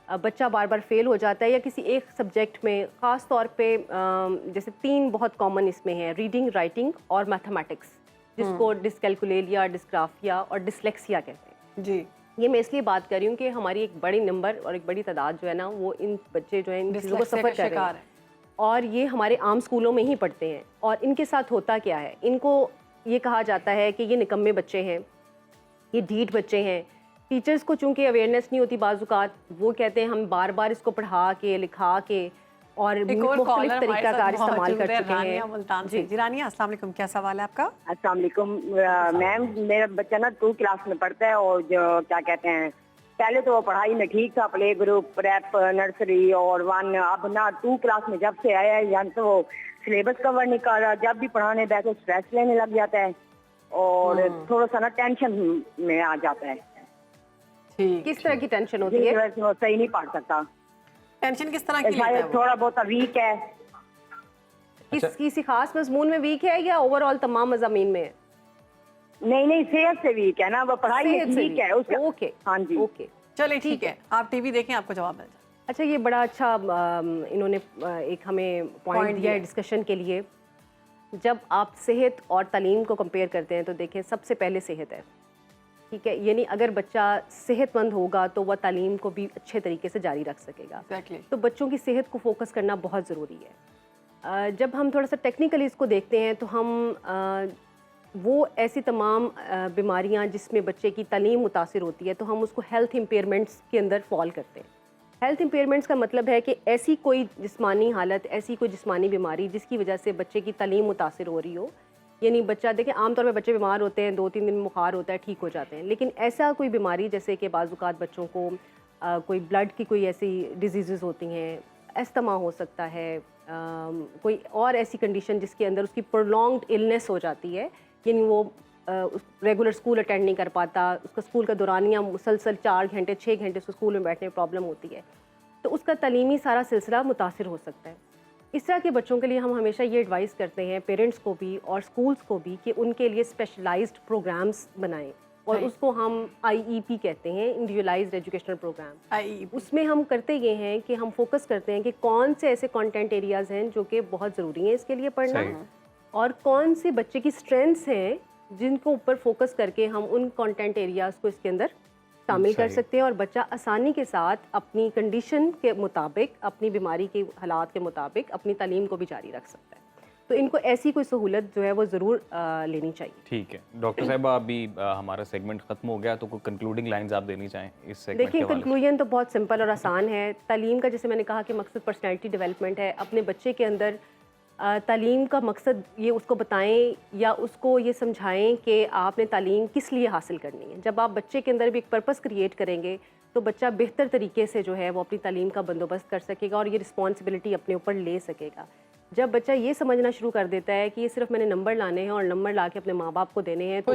बच्चा बार बार फेल हो जाता है या किसी एक सब्जेक्ट में, ख़ास तौर पे जैसे 3 बहुत कॉमन इसमें हैं, रीडिंग, राइटिंग और मैथमेटिक्स, जिसको डिसकैलकुलेलिया, डिस्ग्राफिया और डिसलेक्सिया कहते हैं। जी, ये मैं इसलिए बात कर रही हूँ कि हमारी एक बड़ी नंबर और एक बड़ी तादाद जो है ना, वो इन बच्चे जो हैं इन चीज़ों को डिसलेक्सिया सफ़र का कर रहे शिकार हैं, है। और ये हमारे आम स्कूलों में ही पढ़ते हैं। और इनके साथ होता क्या है, इनको ये कहा जाता है कि ये निकम्मे बच्चे हैं, ये ढीठ बच्चे हैं। टीचर्स को चूंकि अवेयरनेस नहीं होती बाज़-औक़ात, वो कहते हैं हम बार बार इसको पढ़ा के, लिखा के और एक और मुख्तलिफ कॉलर हमारे तरीक़ाकार साथ इस्तेमाल मौजूद कर है, चुके रानिया हैं। मुल्तान से। जी रानिया, अस्सलाम वालेकुम, क्या सवाल है आपका? अस्सलाम वालेकुम मैम, मेरा बच्चा ना 2 क्लास में पढ़ता है और जो क्या कहते हैं, पहले तो वो पढ़ाई में ठीक था, प्ले ग्रुप, प्रेप, नर्सरी और 1। अब ना 2 क्लास में जब से आया है, या तो वो सिलेबस कवर नहीं कर रहा, जब भी पढ़ाने बैठे स्ट्रेस लेने लग जाता है और थोड़ा सा ना टेंशन में आ जाता है। ठीक, किस तरह की टेंशन होती जिस है? वजह से वो सही नहीं पढ़ सकता। टेंशन किस तरह की लेता है शायद वो? थोड़ा बहुत वीक है। किसी खास मजमून में वीक है या ओवरऑल तमाम मज़ामीन में है? नहीं, सेहत से वीक है ना, वो पढ़ाई में सेहत से ठीक है उसका। ओके, हाँ जी, ओके। चलिए ठीक है, आप टीवी देखें, आपको जवाब मिल जाए। अच्छा, ये बड़ा अच्छा इन्होंने एक हमें पॉइंट Point दिया है दिया। डिस्कशन के लिए। जब आप सेहत और तालीम को कंपेयर करते हैं तो देखें, सबसे पहले सेहत है, ठीक है। यानी अगर बच्चा सेहतमंद होगा तो वह तालीम को भी अच्छे तरीके से जारी रख सकेगा। Exactly. तो बच्चों की सेहत को फोकस करना बहुत ज़रूरी है। जब हम थोड़ा सा टेक्निकली इसको देखते हैं तो हम वो ऐसी तमाम बीमारियां जिसमें बच्चे की तालीम मुतासिर होती है, तो हम उसको हेल्थ इम्पेयरमेंट्स के अंदर फॉल करते हैं। हेल्थ इम्पेयरमेंट्स का मतलब है कि ऐसी कोई जिस्मानी हालत, ऐसी कोई जिस्मानी बीमारी जिसकी वजह से बच्चे की तालीम मुतासिर हो रही हो। यानी बच्चा, देखिए आमतौर पर बच्चे बीमार होते हैं, 2-3 दिन बुखार होता है, ठीक हो जाते हैं, लेकिन ऐसा कोई बीमारी जैसे कि बाज़-औक़ात बच्चों को कोई ब्लड की कोई ऐसी डिजीज़ होती हैं, अस्थमा हो सकता है, कोई और ऐसी कंडीशन जिसके अंदर उसकी प्रोलॉन्ग्ड इलनेस हो जाती है, यानी वो रेगुलर स्कूल अटेंड नहीं कर पाता, उसका स्कूल का दौरानिया मुसलसल 4 घंटे 6 घंटे उसको स्कूल में बैठने में प्रॉब्लम होती है, तो उसका तालीमी सारा सिलसिला मुतासिर हो सकता है। इस तरह के बच्चों के लिए हम हमेशा ये एडवाइस करते हैं पेरेंट्स को भी और स्कूल्स को भी कि उनके लिए स्पेशलाइज्ड प्रोग्राम्स बनाएं, और उसको हम IEP कहते हैं, इंडिविजुअलाइज्ड एजुकेशनल प्रोग्राम। IEP। उसमें हम करते ये हैं कि हम फोकस करते हैं कि कौन से ऐसे कंटेंट एरियाज़ हैं जो कि बहुत ज़रूरी हैं इसके लिए पढ़ना, और कौन से बच्चे की स्ट्रेंथ्स हैं जिनको ऊपर फोकस करके हम उन कंटेंट एरियाज़ को इसके अंदर शामिल कर सकते हैं, और बच्चा आसानी के साथ अपनी कंडीशन के मुताबिक, अपनी बीमारी के हालात के मुताबिक अपनी तालीम को भी जारी रख सकता है। तो इनको ऐसी कोई सहूलत जो है वो ज़रूर लेनी चाहिए। ठीक है डॉक्टर साहिबा, अभी हमारा सेगमेंट ख़त्म हो गया, तो कोई कंक्लूडिंग लाइंस आप देनी चाहें इस सेगमेंट के देखिए, हवाले से? कंक्लूजन तो बहुत सिंपल और आसान है। तालीम का, जैसे मैंने कहा कि मकसद पर्सनैलिटी डेवलपमेंट है। अपने बच्चे के अंदर तालीम का मकसद ये उसको बताएं या उसको ये समझाएं कि आपने तालीम किस लिए हासिल करनी है। जब आप बच्चे के अंदर भी एक पर्पस क्रिएट करेंगे तो बच्चा बेहतर तरीके से जो है वो अपनी तालीम का बंदोबस्त कर सकेगा और ये रिस्पॉन्सिबिलिटी अपने ऊपर ले सकेगा। जब बच्चा ये समझना शुरू कर देता है कि ये सिर्फ मैंने नंबर लाने हैं और नंबर ला के अपने माँ बाप को देने हैं, तो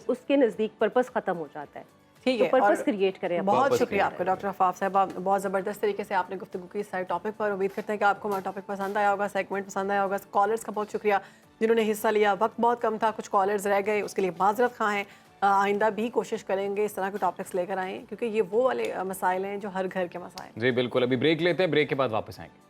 उसके नज़दीक पर्पस ख़त्म हो जाता है। ठीक है, तो पर्पस क्रिएट करें। बहुत शुक्रिया आपका डॉक्टर आफाफ साहबा, बहुत ज़बरदस्त तरीके से आपने गुफ्तगू की इस सारे टॉपिक पर। उम्मीद करते हैं कि आपको हमारा टॉपिक पसंद आया होगा, सेगमेंट पसंद आया होगा। कॉलर्स का बहुत शुक्रिया जिन्होंने हिस्सा लिया। वक्त बहुत कम था, कुछ कॉलर्स रह गए, उसके लिए माजरत खां हैं। आइंदा भी कोशिश करेंगे इस तरह के टॉपिक्स लेकर आएँ, क्योंकि ये वो वाले मसाइल हैं जो हर घर के मसाइल। जी बिल्कुल, अभी ब्रेक लेते हैं, ब्रेक के बाद वापस आएंगे।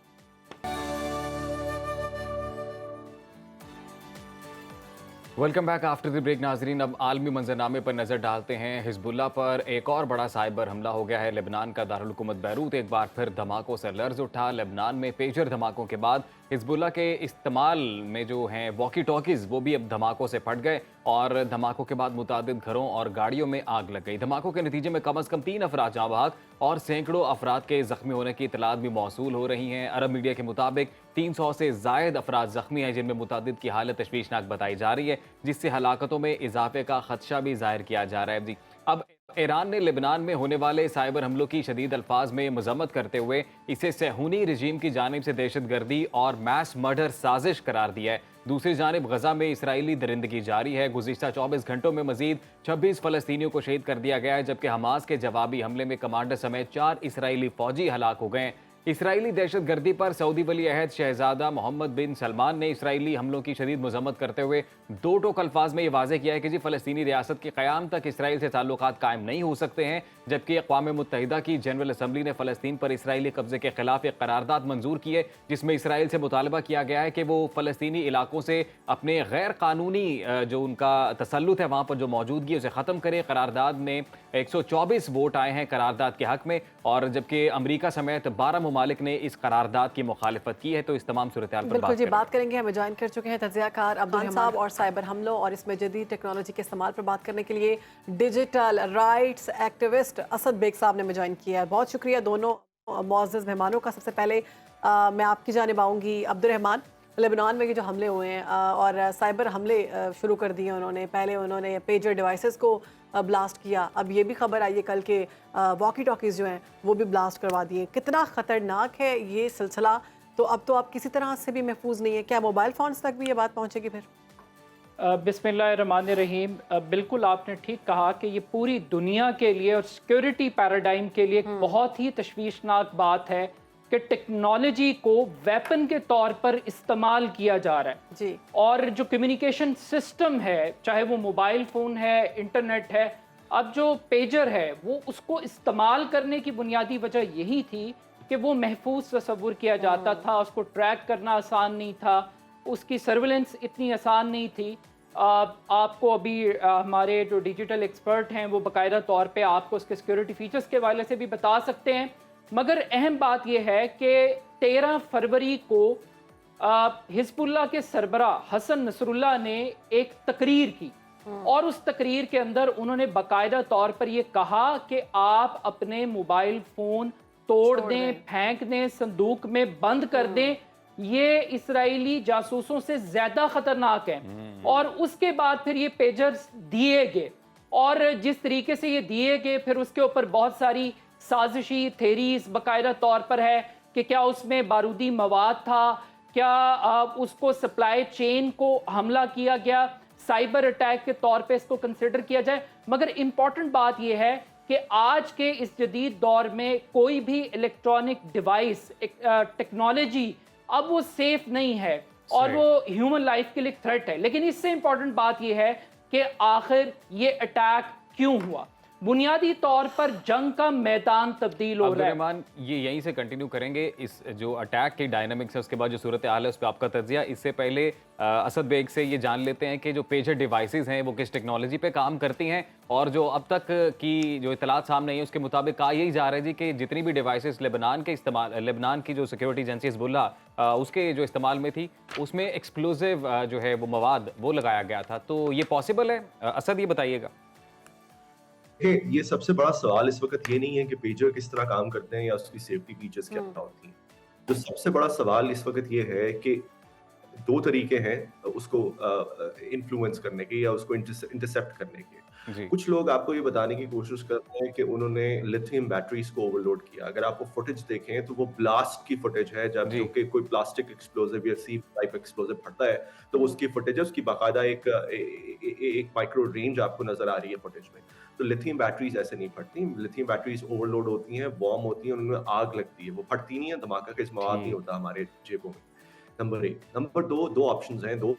Welcome back after the break नाजरीन। अब आलमी मंजरनामे पर नजर डालते हैं। हिजबुल्लाह पर एक और बड़ा साइबर हमला हो गया है। लेबनान का दारुल हुकूमत बैरूत एक बार फिर धमाकों से लर्ज उठा। लेबनान में पेजर धमाकों के बाद हिजबुल्लाह के इस्तेमाल में जो हैं वॉकी टॉकीज़ वो भी अब धमाकों से फट गए और धमाकों के बाद मुतादिद घरों और गाड़ियों में आग लग गई। धमाकों के नतीजे में कम अज़ कम 3 अफराद जाँ बहक और सैकड़ों अफराद के जख्मी होने की इतलात भी मौसूल हो रही हैं। अरब मीडिया के मुताबिक 300 से जायद अफराद जख्मी हैं, जिनमें मुतादिद की हालत तशवीशनाक बताई जा रही है, जिससे हलाकतों में इजाफे का खदशा भी जाहिर किया जा रहा है। जी, अब ईरान ने लेबनान में होने वाले साइबर हमलों की शदीद अल्फाज में मजम्मत करते हुए इसे सहूनी रजीम की जानिब से दहशतगर्दी और मैस मर्डर साजिश करार दिया है। दूसरी जानिब गजा में इसराइली दरिंदगी जारी है। गुज़िश्ता 24 घंटों में मजीद 26 फ़लस्तीनियों को शहीद कर दिया गया है, जबकि हमास के जवाबी हमले में कमांडर समेत 4 इसराइली फौजी हलाक हो गए। इसराइली दहशतगर्दी पर सऊदी वली अहद शहजादा मोहम्मद बिन सलमान ने इसराइली हमलों की शदीद मजम्मत करते हुए 2 टोक अल्फाज में यह वाज़ेह किया है कि जी फ़लस्तीनी रियासत के क़याम तक इसराइल से ताल्लुकात कायम नहीं हो सकते हैं, जबकि अक़वाम मुत्तहिदा की जनरल असम्बली ने फ़लस्तीन पर इसराइली कब्जे के खिलाफ एक करारदाद मंजूर की है, जिसमें इसराइल से मुतालबा किया गया है कि वो फ़लस्तीनी इलाकों से अपने गैर कानूनी जो उनका तसल्लुत है वहाँ पर जो मौजूदगी है उसे ख़त्म करे। करारदाद में 124 वोट आए हैं करारदाद के हक में, और जबकि अमरीका समेत 12 ममालिक ने इस करारदाद की मुखालिफत की है। तो इस तमाम सूरत हाल पर बात करेंगे। हमें ज्वाइन कर चुके हैं तज्ज़ियाकार अब्दुल साहब और साइबर हमलों और इसमें जदीद टेक्नोलॉजी के इस्तेमाल पर बात करने के लिए digital rights activist Asad Baig साहब ने हमें ज्वाइन किया है। बहुत शुक्रिया दोनों मुअज़्ज़ज़ मेहमानों का। सबसे पहले मैं आपकी जानिब आऊँगी। अब्दुर्रहमान, लेबनान में ये जो हमले हुए हैं और साइबर हमले शुरू कर दिए उन्होंने, पहले उन्होंने पेजर डिवाइसेस को ब्लास्ट किया, अब ये भी खबर आई है कल के वॉकी टॉकीज़ जो हैं वो भी ब्लास्ट करवा दिए। कितना ख़तरनाक है ये सिलसिला। तो अब तो आप किसी तरह से भी महफूज नहीं है। क्या मोबाइल फ़ोन्स तक भी ये बात पहुँचेगी फिर? बिस्मिल्लाहिर्रहमानिर्रहीम, बिल्कुल आपने ठीक कहा कि ये पूरी दुनिया के लिए और सिक्योरिटी पैराडाइम के लिए एक बहुत ही तशवीशनाक बात है कि टेक्नोलॉजी को वेपन के तौर पर इस्तेमाल किया जा रहा है जी। और जो कम्युनिकेशन सिस्टम है, चाहे वो मोबाइल फ़ोन है, इंटरनेट है, अब जो पेजर है वो उसको इस्तेमाल करने की बुनियादी वजह यही थी कि वो महफूज तस्वुर किया जाता था, उसको ट्रैक करना आसान नहीं था, उसकी सर्विलेंस इतनी आसान नहीं थी। आपको अभी हमारे जो डिजिटल एक्सपर्ट हैं वो बाकायदा तौर पे आपको उसके सिक्योरिटी फीचर्स के हवाले से भी बता सकते हैं। मगर अहम बात यह है कि 13 फरवरी को हिजबुल्लाह के सरबरा हसन नसरुल्लाह ने एक तकरीर की और उस तकरीर के अंदर उन्होंने बाकायदा तौर पर यह कहा कि आप अपने मोबाइल फ़ोन तोड़ दें, फेंक दें, संदूक में बंद कर दें, ये इसराइली जासूसों से ज़्यादा ख़तरनाक है। और उसके बाद फिर ये पेजर्स दिए गए और जिस तरीके से ये दिए गए फिर उसके ऊपर बहुत सारी साजिशी थेरीज बाकायदा तौर पर है कि क्या उसमें बारूदी मवाद था, क्या उसको सप्लाई चेन को हमला किया गया, साइबर अटैक के तौर पे इसको कंसिडर किया जाए। मगर इम्पॉर्टेंट बात यह है कि आज के इस जदीद दौर में कोई भी इलेक्ट्रॉनिक डिवाइस टेक्नोलॉजी अब वो सेफ नहीं है और वो ह्यूमन लाइफ के लिए थ्रेट है। लेकिन इससे इम्पॉर्टेंट बात यह है कि आखिर ये अटैक क्यों हुआ। बुनियादी तौर पर जंग का मैदान तब्दील हो रहा है। ये यहीं से कंटिन्यू करेंगे इस जो अटैक की डायनामिक्स है, उसके बाद जो सूरत हाल है उस पर आपका तज्जिया। इससे पहले असद बेग से ये जान लेते हैं कि जो पेजर डिवाइसेस हैं वो किस टेक्नोलॉजी पे काम करती हैं, और जो अब तक की जो इतलात सामने आई है उसके मुताबिक कहा यही जा रहा है जी कि जितनी भी डिवाइसेस लेबनान की जो सिक्योरिटी एजेंसी हिजबुल्लाह उसके जो इस्तेमाल में थी उसमें एक्सप्लोजिव जो है वो मवाद वो लगाया गया था। तो ये पॉसिबल है? असद, ये बताइएगा। ये सबसे बड़ा सवाल इस वक्त ये नहीं है कि पेजर किस तरह काम करते हैं या उसकी सेफ्टी फीचर्स क्या होती हैं। जो सबसे बड़ा सवाल इस वक्त ये है कि 2 तरीके हैं उसको इन्फ्लुएंस करने के या उसको इंटरसेप्ट करने के। कुछ लोग आपको ये बताने की कोशिश करते हैं कि उन्होंने लिथियम बैटरीज को ओवरलोड किया। अगर आपको फुटेज देखें तो वो ब्लास्ट की फुटेज है, जब जो कि कोई प्लास्टिक एक्सप्लोजिव या सी टाइप एक्सप्लोजिव फटता है तो उसकी फुटेज है, उसकी बाकायदा एक माइक्रो रेंज आपको नजर आ रही है फुटेज में। तो लिथियम बैटरीज ऐसे नहीं फटती। लिथियम बैटरीज ओवरलोड होती हैं, बॉम्ब होती हैं, उनमें आग लगती है, वो फटती नहीं है, धमाका का मवाद नहीं होता हमारे जेबों में। नंबर 1। नंबर 2, 2 ऑप्शंस हैं, 2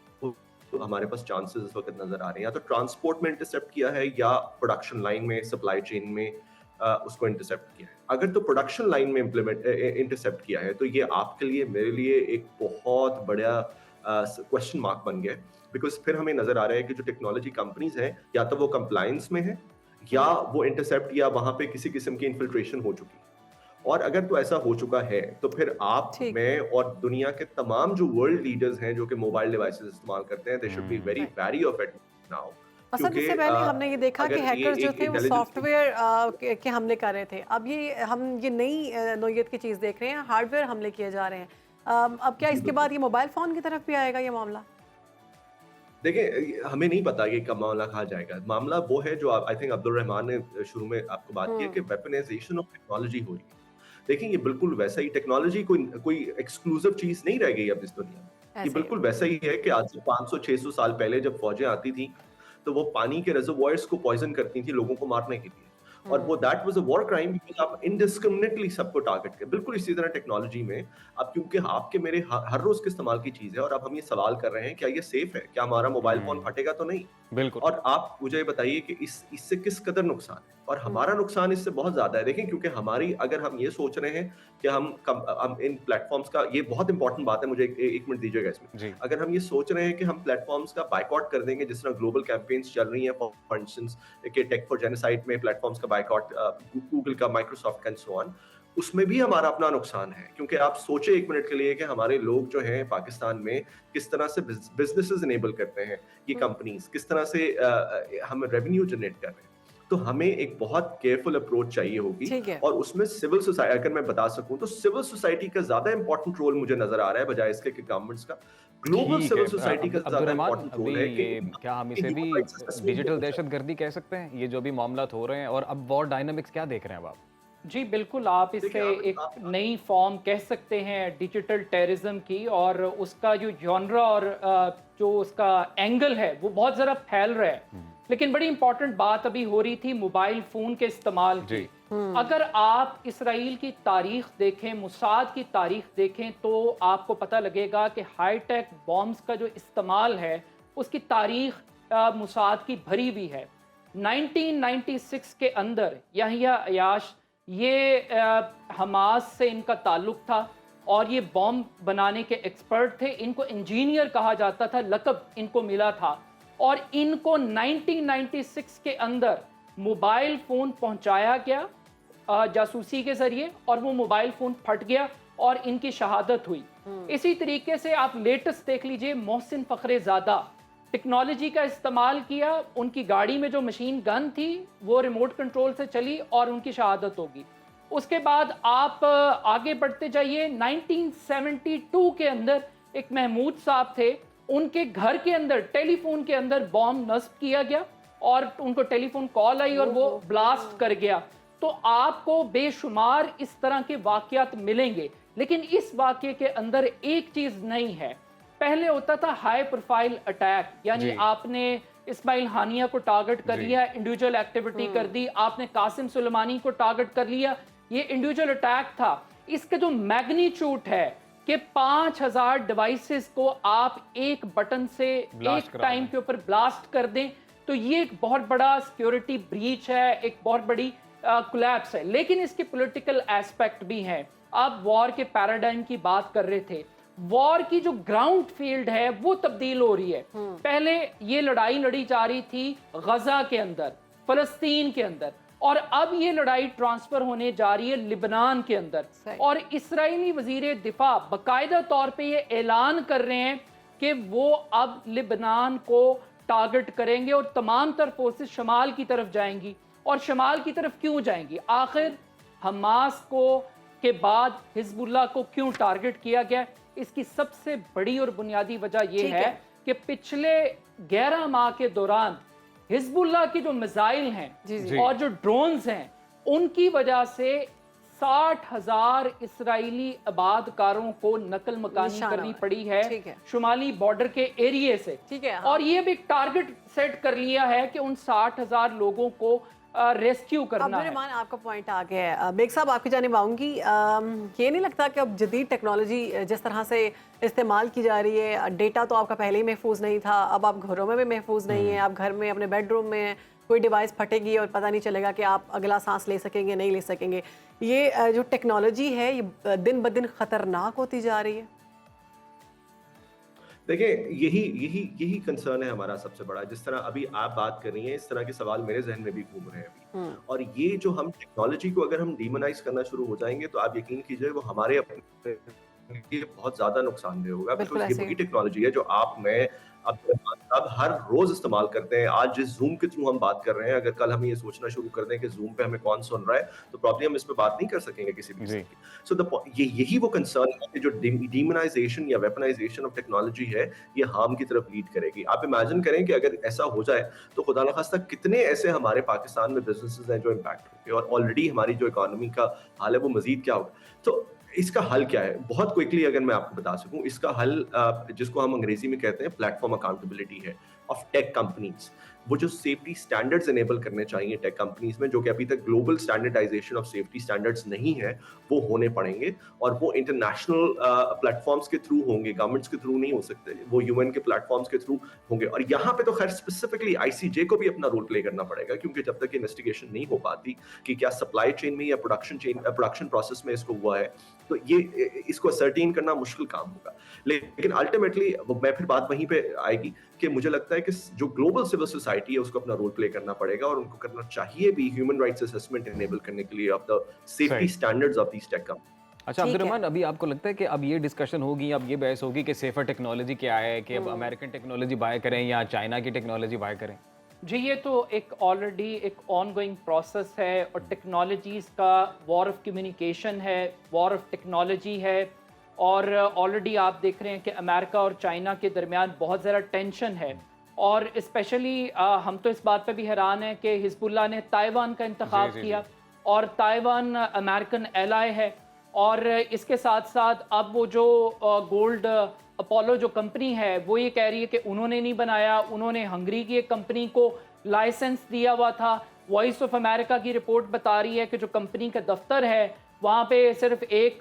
तो हमारे पास चांसेस इस वक्त नजर आ रहे हैं। या तो ट्रांसपोर्ट में इंटरसेप्ट किया है या प्रोडक्शन लाइन में, सप्लाई चेन में उसको इंटरसेप्ट किया है। अगर तो प्रोडक्शन लाइन में इंटरसेप्ट किया है तो ये आपके लिए, मेरे लिए एक बहुत बड़ा क्वेश्चन मार्क बन गया है, बिकॉज फिर हमें नजर आ रहा है कि जो टेक्नोलॉजी कंपनीज हैं या तो वो कंप्लायंस में है या वो इंटरसेप्ट या वहां पे किसी किस्म की इन्फिल्ट्रेशन हो चुकी है। और अगर तो ऐसा हो चुका है तो फिर आप, मैं और दुनिया के तमाम जो वर्ल्ड लीडर्स हैं जो कि मोबाइल डिवाइसेस इस्तेमाल करते हैं, they should be very very of it now. Asad, इससे पहले हमने ये देखा कि हैकर्स जो थे वो सॉफ्टवेयर के हमले कर रहे थे। अब हम ये नई नौयत की चीज़ देख रहे हैं, हार्डवेयर हमले किए जा रहे हैं। अब क्या इसके बाद ये मोबाइल फ़ोन की तरफ भी आएगा ये मामला? देखिए, हमें नहीं पता कि कब मामला कहा जाएगा। मामला वो है जो आई थिंक अब्दुल रहमान ने शुरू में आपको बात की है कि वेपनाइजेशन ऑफ टेक्नोलॉजी हो रही है। देखिए, ये बिल्कुल वैसा ही, टेक्नोलॉजी कोई एक्सक्लूसिव चीज नहीं रह गई अब इस दुनिया में। ये बिल्कुल वैसा ही है कि आज से 500-600 साल पहले जब फौजें आती थी तो वो पानी के रिजर्वॉयर्स को पॉइजन करती थी लोगों को मारने के लिए, और वो that was a war crime, because आप इनडिस्क्रिमिनेटली सबको टारगेट कर। बिल्कुल इसी तरह टेक्नोलॉजी में अब, क्योंकि आपके मेरे हर रोज के इस्तेमाल की चीज है, और अब हम ये सवाल कर रहे हैं क्या ये सेफ है, क्या हमारा मोबाइल फोन फटेगा तो नहीं। बिल्कुल। और आप मुझे बताइए कि इससे किस कदर नुकसान है, और हमारा नुकसान इससे बहुत ज्यादा है। देखें, क्योंकि हमारी, अगर हम ये सोच रहे हैं कि हम इन प्लेटफॉर्म्स का, ये बहुत इंपॉर्टेंट बात है, मुझे एक मिनट दीजिएगा इसमें। अगर हम ये सोच रहे हैं कि हम प्लेटफॉर्म्स का बायकॉट कर देंगे, जिस तरह ग्लोबल कैंपेन्स चल रही हैं, फॉर इंस्टेंस कि टेक फॉर जेनोसाइड में प्लेटफॉर्म्स का बायकॉट, गूगल का, माइक्रोसॉफ्ट का एंड सो ऑन, उसमें भी हमारा अपना नुकसान है। क्योंकि आप सोचे एक मिनट के लिए कि हमारे लोग जो हैं पाकिस्तान में किस तरह से बिजनेसेस इनेबल करते हैं, ये कंपनीज किस तरह से हम रेवेन्यू जनरेट कर रहे हैं। तो हमें एक बहुत केयरफुल अप्रोच चाहिए होगी, और उसमें सिविल सोसाइटी, अगर मैं बता सकूं तो सिविल सोसाइटी का ज्यादा इंपॉर्टेंट रोल मुझे नजर आ रहा है बजाय इसके कि गवर्नमेंट्स का। ग्लोबल सिविल सोसाइटी का ज्यादा इंपॉर्टेंट रोल है कि क्या हम इसे भी डिजिटल दहशतगर्दी कह सकते हैं, ये जो भी मामलात हो रहे हैं, और अब वॉर डायनामिक्स क्या देख रहे हैं अब आप? जी बिल्कुल, आप इसे एक नई फॉर्म कह सकते हैं डिजिटल टेररिज्म की, और उसका जो जॉनरा और जो उसका एंगल है वो बहुत ज़रा फैल रहा है। लेकिन बड़ी इंपॉर्टेंट बात अभी हो रही थी मोबाइल फ़ोन के इस्तेमाल की। अगर आप इसराइल की तारीख देखें, मुसाद की तारीख देखें, तो आपको पता लगेगा कि हाईटेक बॉम्ब्स का जो इस्तेमाल है उसकी तारीख मुसाद की भरी हुई है। 1996 के अंदर याहिया अयाश, ये हमास से इनका ताल्लुक था और ये बॉम्ब बनाने के एक्सपर्ट थे। इनको इंजीनियर कहा जाता था, लक़ब इनको मिला था, और इनको 1996 के अंदर मोबाइल फ़ोन पहुंचाया गया जासूसी के ज़रिए, और वो मोबाइल फ़ोन फट गया और इनकी शहादत हुई। इसी तरीके से आप लेटेस्ट देख लीजिए, मोहसिन फ़खरेज़ादा, टेक्नोलॉजी का इस्तेमाल किया, उनकी गाड़ी में जो मशीन गन थी वो रिमोट कंट्रोल से चली और उनकी शहादत होगी। उसके बाद आप आगे बढ़ते जाइए, 1972 के अंदर एक महमूद साहब थे, उनके घर के अंदर टेलीफोन के अंदर बॉम्ब नस्ब किया गया और उनको टेलीफोन कॉल आई और वो ब्लास्ट कर गया। तो आपको बेशुमार इस तरह के वाक़यात मिलेंगे, लेकिन इस वाक़ये के अंदर एक चीज़ नहीं है। पहले होता था हाई प्रोफाइल अटैक, यानी आपने इस्माइल हानिया को टारगेट कर लिया, इंडिविजुअल एक्टिविटी कर दी, आपने कासिम सुलेमानी को टारगेट कर लिया, ये इंडिविजुअल अटैक था। इसका जो मैग्नीट्यूड है कि 5000 डिवाइसेस को आप एक बटन से एक टाइम के ऊपर ब्लास्ट कर दें, तो ये एक बहुत बड़ा सिक्योरिटी ब्रीच है, एक बहुत बड़ी कोलैप्स है। लेकिन इसके पॉलिटिकल एस्पेक्ट भी हैं। आप वॉर के पैराडाइम की बात कर रहे थे, वॉर की जो ग्राउंड फील्ड है वो तब्दील हो रही है। पहले ये लड़ाई लड़ी जा रही थी गजा के अंदर, फलस्तीन के अंदर, और अब ये लड़ाई ट्रांसफर होने जा रही है लिबनान के अंदर। और इस्राएली वजीर दिफा बाकायदा तौर पे ये ऐलान कर रहे हैं कि वो अब लिबनान को टारगेट करेंगे और तमाम तर फोर्सेस शमाल की तरफ जाएंगी। और शमाल की तरफ क्यों जाएंगी? आखिर हमास को के बाद हिजबुल्लाह को क्यों टारगेट किया गया? इसकी सबसे बड़ी और बुनियादी वजह यह है कि पिछले 11 माह के दौरान हिजबुल्लाह की जो मिसाइल हैं और जो ड्रोन्स हैं, उनकी वजह से 60,000 इसराइली आबादकारों को नकल मकानी करनी पड़ी है शुमाली बॉर्डर के एरिए से। और ये भी एक टारगेट सेट कर लिया है कि उन 60,000 लोगों को रेस्क्यू करना है। आपका पॉइंट आ गया है। बेग साहब, आपकी जानिब आऊँगी। ये नहीं लगता कि अब जदीद टेक्नोलॉजी जिस तरह से इस्तेमाल की जा रही है, डेटा तो आपका पहले ही महफूज नहीं था, अब आप घरों में भी महफूज नहीं है, आप घर में अपने बेडरूम में कोई डिवाइस फटेगी और पता नहीं चलेगा कि आप अगला सांस ले सकेंगे नहीं ले सकेंगे। ये जो टेक्नोलॉजी है ये दिन ब दिन खतरनाक होती जा रही है। देखिए यही यही यही कंसर्न है हमारा सबसे बड़ा। जिस तरह अभी आप बात कर रही हैं, इस तरह के सवाल मेरे जहन में भी घूम रहे हैं अभी। और ये जो हम टेक्नोलॉजी को अगर हम डीमोनाइज करना शुरू हो जाएंगे तो आप यकीन कीजिए वो हमारे अपने लिए बहुत ज्यादा नुकसानदेह होगा। बिल्कुल बिकॉज ये ऐसे वही टेक्नोलॉजी है जो आप मैं अब हर रोज इस्तेमाल करते हैं। आज जिस जूम के थ्रू हम बात कर रहे हैं, अगर कल हम ये सोचना शुरू कर दें कि जूम पे हमें कौन सुन रहा है, तो प्रॉब्लम हम इस पे बात नहीं कर सकेंगे किसी भी जी। सो यही वो कंसर्न है कि जो डीमोनाइजेशन या वेपनाइजेशन ऑफ टेक्नोलॉजी है, ये हार्म की तरफ लीड करेगी। आप इमेजिन करें कि अगर ऐसा हो जाए तो खुदा न खास्ता कितने ऐसे हमारे पाकिस्तान में बिजनेसेस हैं जो इम्पैक्ट होंगे, और ऑलरेडी हमारी जो इकोनॉमी का हाल है वो मजीद क्या होगा। तो इसका हल क्या है? बहुत क्विकली अगर मैं आपको बता सकूं, इसका हल जिसको हम अंग्रेजी में कहते हैं प्लेटफॉर्म अकाउंटेबिलिटी है ऑफ टेक कंपनीज। वो जो सेफ्टी स्टैंडर्ड्स इनेबल करने चाहिए टेक कंपनीज में, जो कि अभी तक global standardization of safety standards नहीं है, वो होने पड़ेंगे। और वो इंटरनेशनल प्लेटफॉर्म्स के थ्रू होंगे, गवर्नमेंट्स के थ्रू नहीं हो सकते, वो यूएन के प्लेटफॉर्म्स के थ्रू होंगे। और यहाँ पे तो खैर स्पेसिफिकली आईसीजे को भी अपना रोल प्ले करना पड़ेगा, क्योंकि जब तक इन्वेस्टिगेशन नहीं हो पाती कि क्या सप्लाई चेन में या प्रोडक्शन प्रोसेस में इसको हुआ है, तो ये इसको सर्टेन करना मुश्किल काम होगा। लेकिन अल्टीमेटली मैं फिर बात वहीं पे आएगी कि मुझे लगता है कि जो ग्लोबल सिविल सोसाइटी है उसको अपना रोल प्ले करना पड़ेगा, और उनको करना चाहिए भी ह्यूमन राइट्स असेसमेंट इनेबल करने के लिए of the safety standards of these tech companies. अच्छा अब्दुर्रहमान, अभी आपको लगता है कि अब ये डिस्कशन होगी, अब ये बहस होगी कि सेफर टेक्नोलॉजी क्या है, कि अब अमेरिकन टेक्नोलॉजी बाय करें या चाइना की टेक्नोलॉजी बाय करें? जी, ये तो एक ऑलरेडी एक ऑनगोइंग प्रोसेस है, और टेक्नोलॉजीज़ का वॉर ऑफ कम्युनिकेशन है, वॉर ऑफ टेक्नोलॉजी है। और ऑलरेडी आप देख रहे हैं कि अमेरिका और चाइना के दरमियान बहुत ज़्यादा टेंशन है। और स्पेशली हम तो इस बात पे भी हैरान हैं कि हिजबुल्लाह ने ताइवान का इंतखाब किया, और ताइवान अमेरिकन एलाय है। और इसके साथ साथ अब वो जो गोल्ड अपोलो जो कंपनी है, वो ये कह रही है कि उन्होंने नहीं बनाया, उन्होंने हंगरी की एक कंपनी को लाइसेंस दिया हुआ था। वॉइस ऑफ अमेरिका की रिपोर्ट बता रही है कि जो कंपनी का दफ्तर है वहाँ पे सिर्फ एक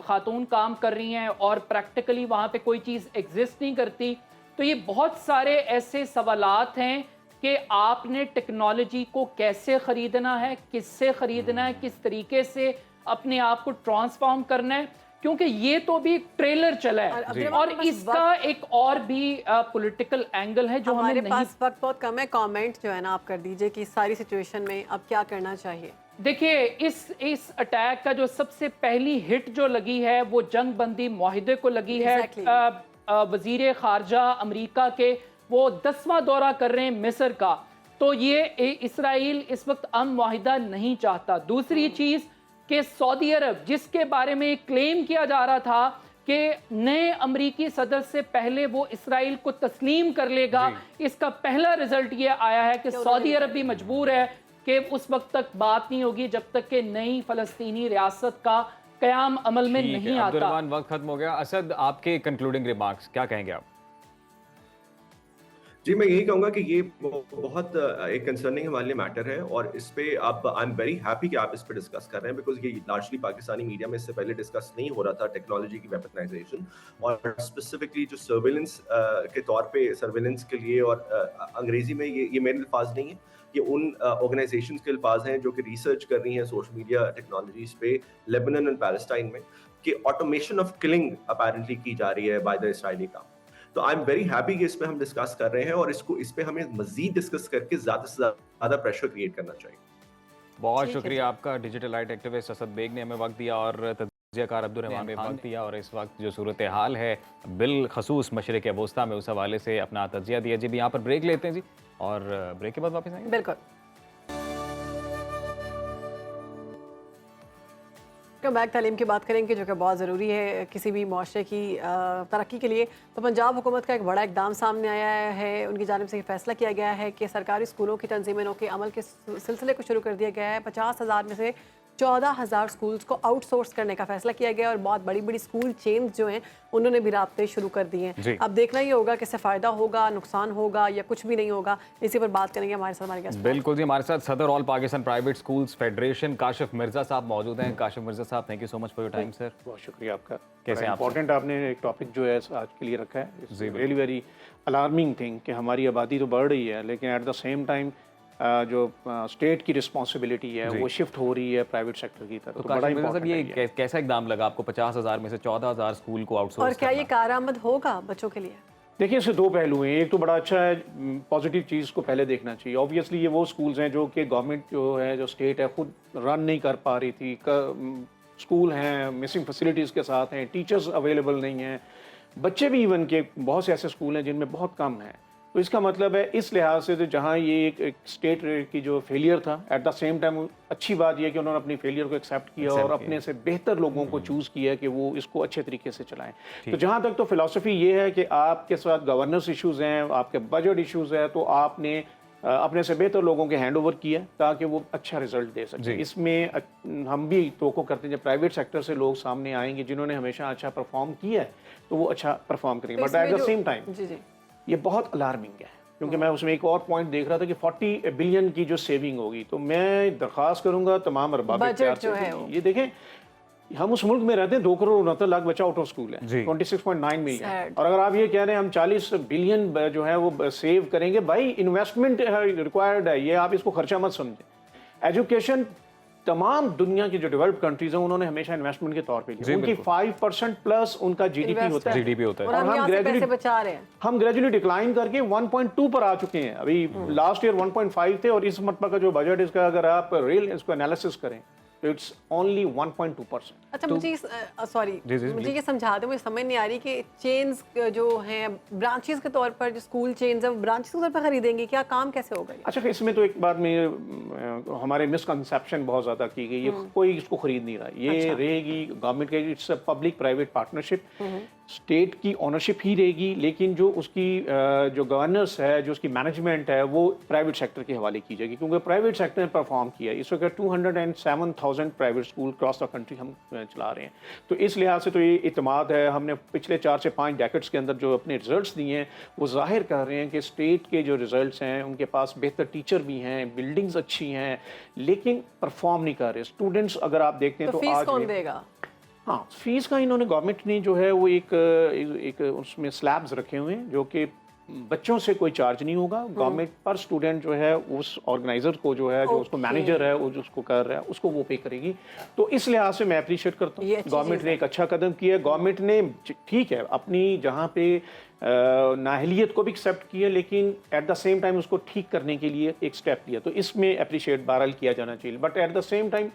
खातून काम कर रही हैं, और प्रैक्टिकली वहाँ पे कोई चीज़ एग्जिस्ट नहीं करती। तो ये बहुत सारे ऐसे सवालात हैं कि आपने टेक्नोलॉजी को कैसे ख़रीदना है, किससे ख़रीदना है, किस तरीके से अपने आप को ट्रांसफॉर्म करना है, क्योंकि ये तो भी एक ट्रेलर चला है। और इसका एक और भी पॉलिटिकल एंगल है जो हमारे हमें पास वक्त बहुत कम है। कमेंट जो है ना आप कर दीजिए कि इस सारी सिचुएशन में अब क्या करना चाहिए। देखिए, इस अटैक का जो सबसे पहली हिट जो लगी है वो जंग बंदी मुआहिदे को लगी है। वजीर खारजा अमेरिका के वो 10वां दौरा कर रहे हैं मिस्र का, तो ये इसराइल इस वक्त अमन मुआहिदा नहीं चाहता। दूसरी चीज़ कि सऊदी अरब, जिसके बारे में क्लेम किया जा रहा था कि नए अमरीकी सदर से पहले वो इसराइल को तस्लीम कर लेगा, इसका पहला रिजल्ट ये आया है कि सऊदी अरब भी मजबूर है कि उस वक्त तक बात नहीं होगी जब तक कि नई फ़लस्तीनी रियासत का क़याम अमल में नहीं आता। अब्दुर्रहमान, वक्त खत्म हो गया। असद, आपके कंक्लूडिंग रिमार्क्स क्या कहेंगे आप? जी, मैं यही कहूँगा कि ये बहुत एक कंसर्निंग हमारे लिए मैटर है, और इस पे आप आई एम वेरी हैप्पी कि आप इस पे डिस्कस कर रहे हैं, बिकॉज ये लार्जली पाकिस्तानी मीडिया में इससे पहले डिस्कस नहीं हो रहा था टेक्नोलॉजी की वेपनाइजेशन, और स्पेसिफिकली जो सर्वेलेंस के तौर पे सर्वेलेंस के लिए, और अंग्रेजी में ये मेरे अल्फाज नहीं है, ये उन ऑर्गेनाइजेशंस के अल्फाज हैं जो कि रिसर्च कर रही हैं सोशल मीडिया टेक्नोलॉजीज पे लेबनान एंड पैलेस्टाइन में, कि ऑटोमेशन ऑफ किलिंग अपैरेंटली की जा रही है बाय द इजरायली काम। तो आई एम वेरी हैप्पी कि इस पे हम डिस्कस कर रहे हैं, और इस पे हमें मजीद डिस्कस करके ज्यादा से ज्यादा प्रेशर क्रिएट करना चाहिए। बहुत शुक्रिया आपका। Digital right activist Asad Baig ने हमें वक्त दिया, और तज्ज़ियाकार अब्दुर्रहमान ने वक्त दिया, और इस वक्त जो सूरत हाल है बिलखसूस मशरिक़ वस्ता में, उस हवाले से अपना तज्ज़िया दिया। जी, भी यहाँ पर ब्रेक लेते हैं जी, और ब्रेक के बाद वापस आएंगे। बिल्कुल। बैक तालीम की बात करेंगे, जो कि बहुत ज़रूरी है किसी भी माशरे की तरक्की के लिए। तो पंजाब हुकूमत का एक बड़ा इकदाम सामने आया है। उनकी जानिब से फैसला किया गया है कि सरकारी स्कूलों की तंजीमों के अमल के सिलसिले को शुरू कर दिया गया है। 50,000 में से 14,000 स्कूल्स को आउटसोर्स करने का फैसला किया गया, और बहुत बड़ी बड़ी स्कूल चेन्स जो हैं उन्होंने भी राब्ते शुरू कर दिए हैं। अब देखना ही होगा कि इससे फ़ायदा होगा, नुकसान होगा, या कुछ भी नहीं होगा। इसी पर बात करेंगे हमारे साथ हमारे गेस्ट। बिल्कुल जी, हमारे साथ सदर all Pakistan private schools federation Kashif Mirza साहब मौजूद हैं। काशिफ मिर्जा साहब, thank you so much for your time sir. बहुत शुक्रिया आपका। कैसे आप? इंपॉर्टेंट आपने एक टॉपिक जो है आज के लिए रखा है, रियली वेरी अलार्मिंग थिंग कि हमारी आबादी तो बढ़ रही है, लेकिन एट द सेम टाइम जो स्टेट की रिस्पॉन्सिबिलिटी है वो शिफ्ट हो रही है प्राइवेट सेक्टर की तरफ। तो बड़ा इंपॉर्टेंट है। ये कैसा इकदाम लगा आपको 50,000 में से 14,000 स्कूल को आउटसोर्स और क्या ये कारआमद होगा बच्चों के लिए? देखिए इसके दो पहलू हैं। एक तो बड़ा अच्छा है, पॉजिटिव चीज़ को पहले देखना चाहिए। ऑब्वियसली ये वो स्कूल्स हैं जो कि गवर्नमेंट जो है, जो स्टेट है, खुद रन नहीं कर पा रही थी। स्कूल हैं मिसिंग फैसिलिटीज़ के साथ हैं, टीचर्स अवेलेबल नहीं हैं, बच्चे भी इवन के बहुत से ऐसे स्कूल हैं जिनमें बहुत कम हैं। तो इसका मतलब है इस लिहाज से तो जहाँ ये एक स्टेट की जो फेलियर था, एट द सेम टाइम अच्छी बात यह कि उन्होंने अपनी फेलियर को एक्सेप्ट किया और अपने से बेहतर लोगों को चूज़ किया कि वो इसको अच्छे तरीके से चलाएं। तो जहाँ तक तो फिलॉसफी ये है कि आपके साथ गवर्नेंस इश्यूज़ हैं, आपके बजट इश्यूज़ हैं, तो आपने अपने से बेहतर लोगों के हैंड ओवर किया ताकि वो अच्छा रिजल्ट दे सके। इसमें हम भी तवक्को करते हैं जब प्राइवेट सेक्टर से लोग सामने आएंगे जिन्होंने हमेशा अच्छा परफॉर्म किया है तो वो अच्छा परफॉर्म करेंगे। But at the same time ये बहुत अलार्मिंग है, क्योंकि मैं उसमें एक और पॉइंट देख रहा था कि 40 बिलियन की जो सेविंग होगी। तो मैं दरख्वास्त करूंगा तमाम अरबाब ये देखें, हम उस मुल्क में रहते हैं 2 करोड़ 69 लाख बच्चा आउट ऑफ स्कूल है, 26.9 मिलियन। और अगर आप ये कह रहे हैं हम 40 बिलियन जो है वो सेव करेंगे, भाई इन्वेस्टमेंट रिक्वायर्ड है, ये आप इसको खर्चा मत समझें। एजुकेशन तमाम दुनिया की जो डेवलप्ड कंट्रीज हैं उन्होंने हमेशा इन्वेस्टमेंट के तौर पे लिया। उनकी 5% प्लस उनका जीडीपी होता है। और हम ग्रेजुअली बचा रहे हैं। हम ग्रेजुअली डिक्लाइन करके 1.2 पर आ चुके हैं। अभी लास्ट ईयर 1.5 थे और इस मरतबा का जो बजट इसका अगर आप रियल इसको एनालिसिस करें तो इट्स ओनली 1.2%। अच्छा मुझे मुझे ये समझा दो, मुझे समझ नहीं आ रही कि चेन्स जो हैं ब्रांचेस के तौर पर, जो स्कूल चेन्स हैं ब्रांचेस के तौर पर खरीदेंगे, क्या काम कैसे होगा? अच्छा इसमें तो एक बात में हमारे मिसकंसेप्शन बहुत ज़्यादा की गई, ये कोई इसको खरीद नहीं रहा। ये रहेगी गवर्नमेंट के, it's a public private partnership, state की ओनरशिप ही रहेगी, लेकिन जो उसकी जो गवर्नेंस है, जो उसकी मैनेजमेंट है, वो प्राइवेट सेक्टर के हवाले की जाएगी, क्योंकि प्राइवेट सेक्टर ने परफॉर्म किया। इस वक्त 207,000 private school cross the country हम चला रहे हैं। तो इस लिहाज से तो ये इत्मीनाद है। हमने पिछले 4 से 5 डेकेड्स के अंदर जो अपने रिजल्ट्स दिए हैं वो जाहिर कर रहे हैं कि स्टेट के जो रिजल्ट्स हैं उनके पास बेहतर टीचर भी हैं, बिल्डिंग्स अच्छी हैं, लेकिन परफॉर्म नहीं कर रहे स्टूडेंट्स। अगर आप देखते हैं तो फीस आज कौन देगा? हाँ, फीस का इन्होंने गवर्नमेंट ने जो है वो एक उसमें स्लैब्स रखे हुए हैं जो कि बच्चों से कोई चार्ज नहीं होगा। गवर्नमेंट पर स्टूडेंट जो है उस ऑर्गेनाइजर को जो है जो उसको मैनेजर है वो जो उसको कर रहा है उसको वो पे करेगी। तो इस लिहाज से मैं अप्रिशिएट करता हूँ, गवर्नमेंट ने एक अच्छा कदम किया। गवर्नमेंट ने ठीक है अपनी जहाँ पे नाअहलियत को भी एक्सेप्ट किया, लेकिन एट द सेम टाइम उसको ठीक करने के लिए एक स्टेप लिया, तो इसमें अप्रिशिएट बहरहाल किया जाना चाहिए। But at the same time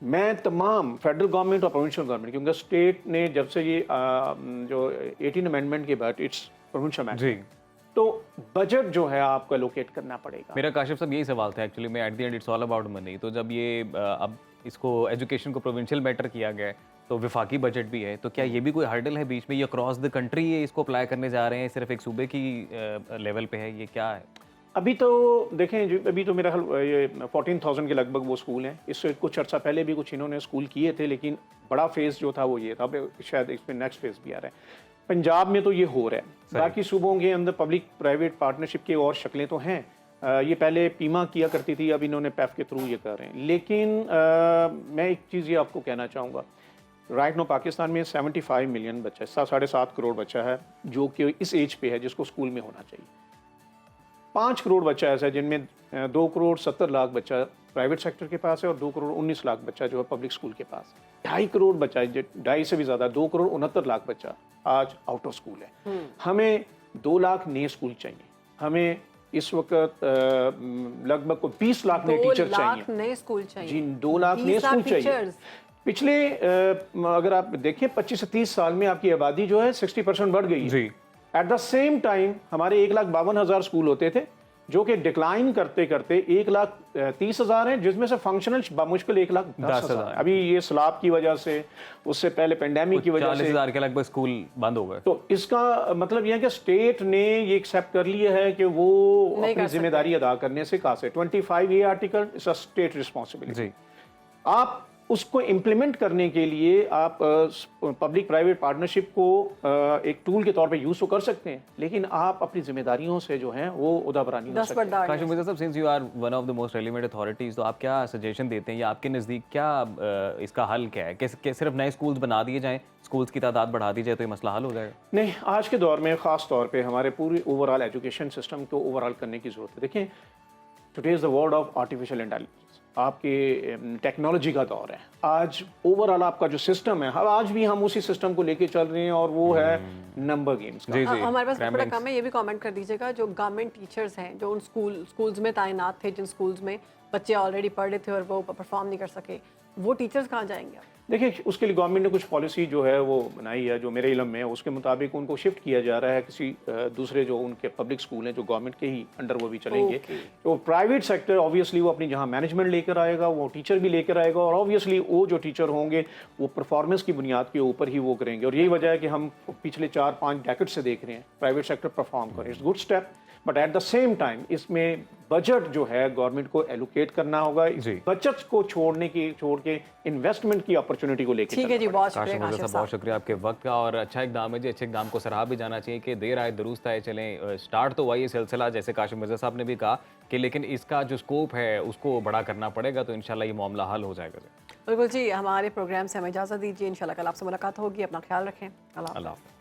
मैं तमाम फेडरल गवर्नमेंट और प्रोविंशियल गवर्नमेंट, क्योंकि स्टेट ने जब से ये जो 18 अमेंडमेंट के बाद इट्स प्रोविंशियल मैटर, तो बजट जो है आपको एलोकेट करना पड़ेगा। मेरा काशिफ साहब यही सवाल था एक्चुअली में, at the end it's all about money. तो जब ये अब इसको एजुकेशन को प्रोविंशियल मैटर किया गया है तो विफाकी बजट भी है, तो क्या ये भी कोई हर्डल है बीच में? ये अक्रॉस द कंट्री ये इसको अप्लाई करने जा रहे हैं, सिर्फ एक सूबे की लेवल पे है, ये क्या है? अभी तो देखें, अभी तो मेरा ख्याल ये 14,000 के लगभग वो स्कूल हैं। इससे कुछ अर्सा पहले भी कुछ इन्होंने स्कूल किए थे, लेकिन बड़ा फेज़ जो था वो ये था। अब शायद इसमें नेक्स्ट फेज़ भी आ रहा है। पंजाब में तो ये हो रहा है, बाकी सूबों के अंदर पब्लिक प्राइवेट पार्टनरशिप की और शक्लें तो हैं। ये पहले पीमा किया करती थी, अब इन्होंने पैफ के थ्रू ये कर रहे हैं। लेकिन मैं एक चीज़ ये आपको कहना चाहूँगा, राइट नो पाकिस्तान में 75 मिलियन बच्चा, 7.5 करोड़ बच्चा है जो कि इस एज पे है जिसको स्कूल में होना चाहिए। 5 करोड़ बच्चा ऐसा है जिनमें 2 करोड़ 70 लाख बच्चा प्राइवेट सेक्टर के पास है और 2 करोड़ 19 लाख बच्चा जो है पब्लिक स्कूल के पास। 2.5 करोड़ बच्चा है, 2.5 से भी ज़्यादा, 2 करोड़ 69 लाख बच्चा आज आउट ऑफ स्कूल है। हमें 2 लाख नए स्कूल चाहिए। हमें इस वक्त लगभग को 20 लाख नए टीचर चाहिए। नए स्कूल चाहिए जी, 2 लाख नए स्कूल चाहिए। पिछले अगर आप देखें 25 से 30 साल में आपकी आबादी जो है 60% बढ़ गई है। एट द सेम टाइम हमारे 1,52,000 स्कूल होते थे जो कि डिक्लाइन करते करते 1,30,000 हैं, जिसमें से फंक्शनल बामुश्किल 1,10,000। अभी ये सलाब की वजह से, उससे पहले पेंडेमिक की वजह से 40,000 के लगभग स्कूल बंद हो गए। तो इसका मतलब यह है कि स्टेट ने ये एक्सेप्ट कर लिया है कि वो अपनी जिम्मेदारी अदा करने से कहा से 25 ये article it's a state responsibility. आप उसको इम्प्लीमेंट करने के लिए आप पब्लिक प्राइवेट पार्टनरशिप को एक टूल के तौर पे यूज तो कर सकते हैं, लेकिन आप अपनी जिम्मेदारियों से जो है वो उदाबरानी ना सकते। काशिफ मिर्जा साहब, since you are one of the most relevant authorities, तो आप क्या सजेशन देते हैं या आपके नज़दीक क्या इसका हल क्या है? कि सिर्फ नए स्कूल्स बना दिए जाएं, स्कूल्स की तादाद बढ़ा दी जाए तो ये मसला हल हो जाएगा? नहीं, आज के दौर में ख़ास तौर पर हमारे पूरी ओवरऑल एजुकेशन सिस्टम को ओवरऑल करने की ज़रूरत है। देखें, today is the world of artificial intelligence. आपके टेक्नोलॉजी का दौर है। आज ओवरऑल आपका जो सिस्टम है, आज भी हम उसी सिस्टम को लेके चल रहे हैं और वो है नंबर गेम्स का। हमारे पास बड़ा कम है, ये भी कमेंट कर दीजिएगा। जो गवर्नमेंट टीचर्स हैं जो उन स्कूल्स में तैनात थे, जिन स्कूल्स में बच्चे ऑलरेडी पढ़ रहे थे और वो परफॉर्म नहीं कर सके, वो टीचर्स कहाँ जाएंगे? देखिए, उसके लिए गवर्नमेंट ने कुछ पॉलिसी जो है वो बनाई है, जो मेरे इल्म में है उसके मुताबिक उनको शिफ्ट किया जा रहा है किसी दूसरे जो उनके पब्लिक स्कूल हैं जो गवर्नमेंट के ही अंडर वो भी चलेंगे। तो प्राइवेट सेक्टर ऑब्वियसली वो अपनी जहाँ मैनेजमेंट लेकर आएगा, वो टीचर भी लेकर आएगा, और ऑब्वियसली वो जो टीचर होंगे वो परफॉर्मेंस की बुनियाद के ऊपर ही वो करेंगे। और यही वजह है कि हम पिछले 4-5 डेकेड से देख रहे हैं प्राइवेट सेक्टर परफॉर्म करें। It's good step, but at the same time इसमें बजट जो है गवर्नमेंट को एलोकेट करना होगा। बचत को छोड़ के इन्वेस्टमेंट की अपॉर्चुनिटी को लेकर। ठीक है जी, बहुत शुक्रिया काशिम मिर्जा साहब, बहुत शुक्रिया आपके वक्त का। और अच्छा इकदाम है जी, अच्छे इकदाम को सराहा भी जाना चाहिए कि देर आए दुरुस्त आए। चलें, स्टार्ट तो हुआ ये सिलसिला, जैसे काशिम मिर्जा साहब ने भी कहा कि, लेकिन इसका जो स्कोप है उसको बड़ा करना पड़ेगा, तो इंशाल्लाह ये मामला हल हो जाएगा। बिल्कुल जी, हमारे प्रोग्राम से हमें इजाज़त दीजिए। इंशाल्लाह कल आपसे मुलाकात होगी। अपना ख्याल रखें। अल्लाह हाफ़िज़।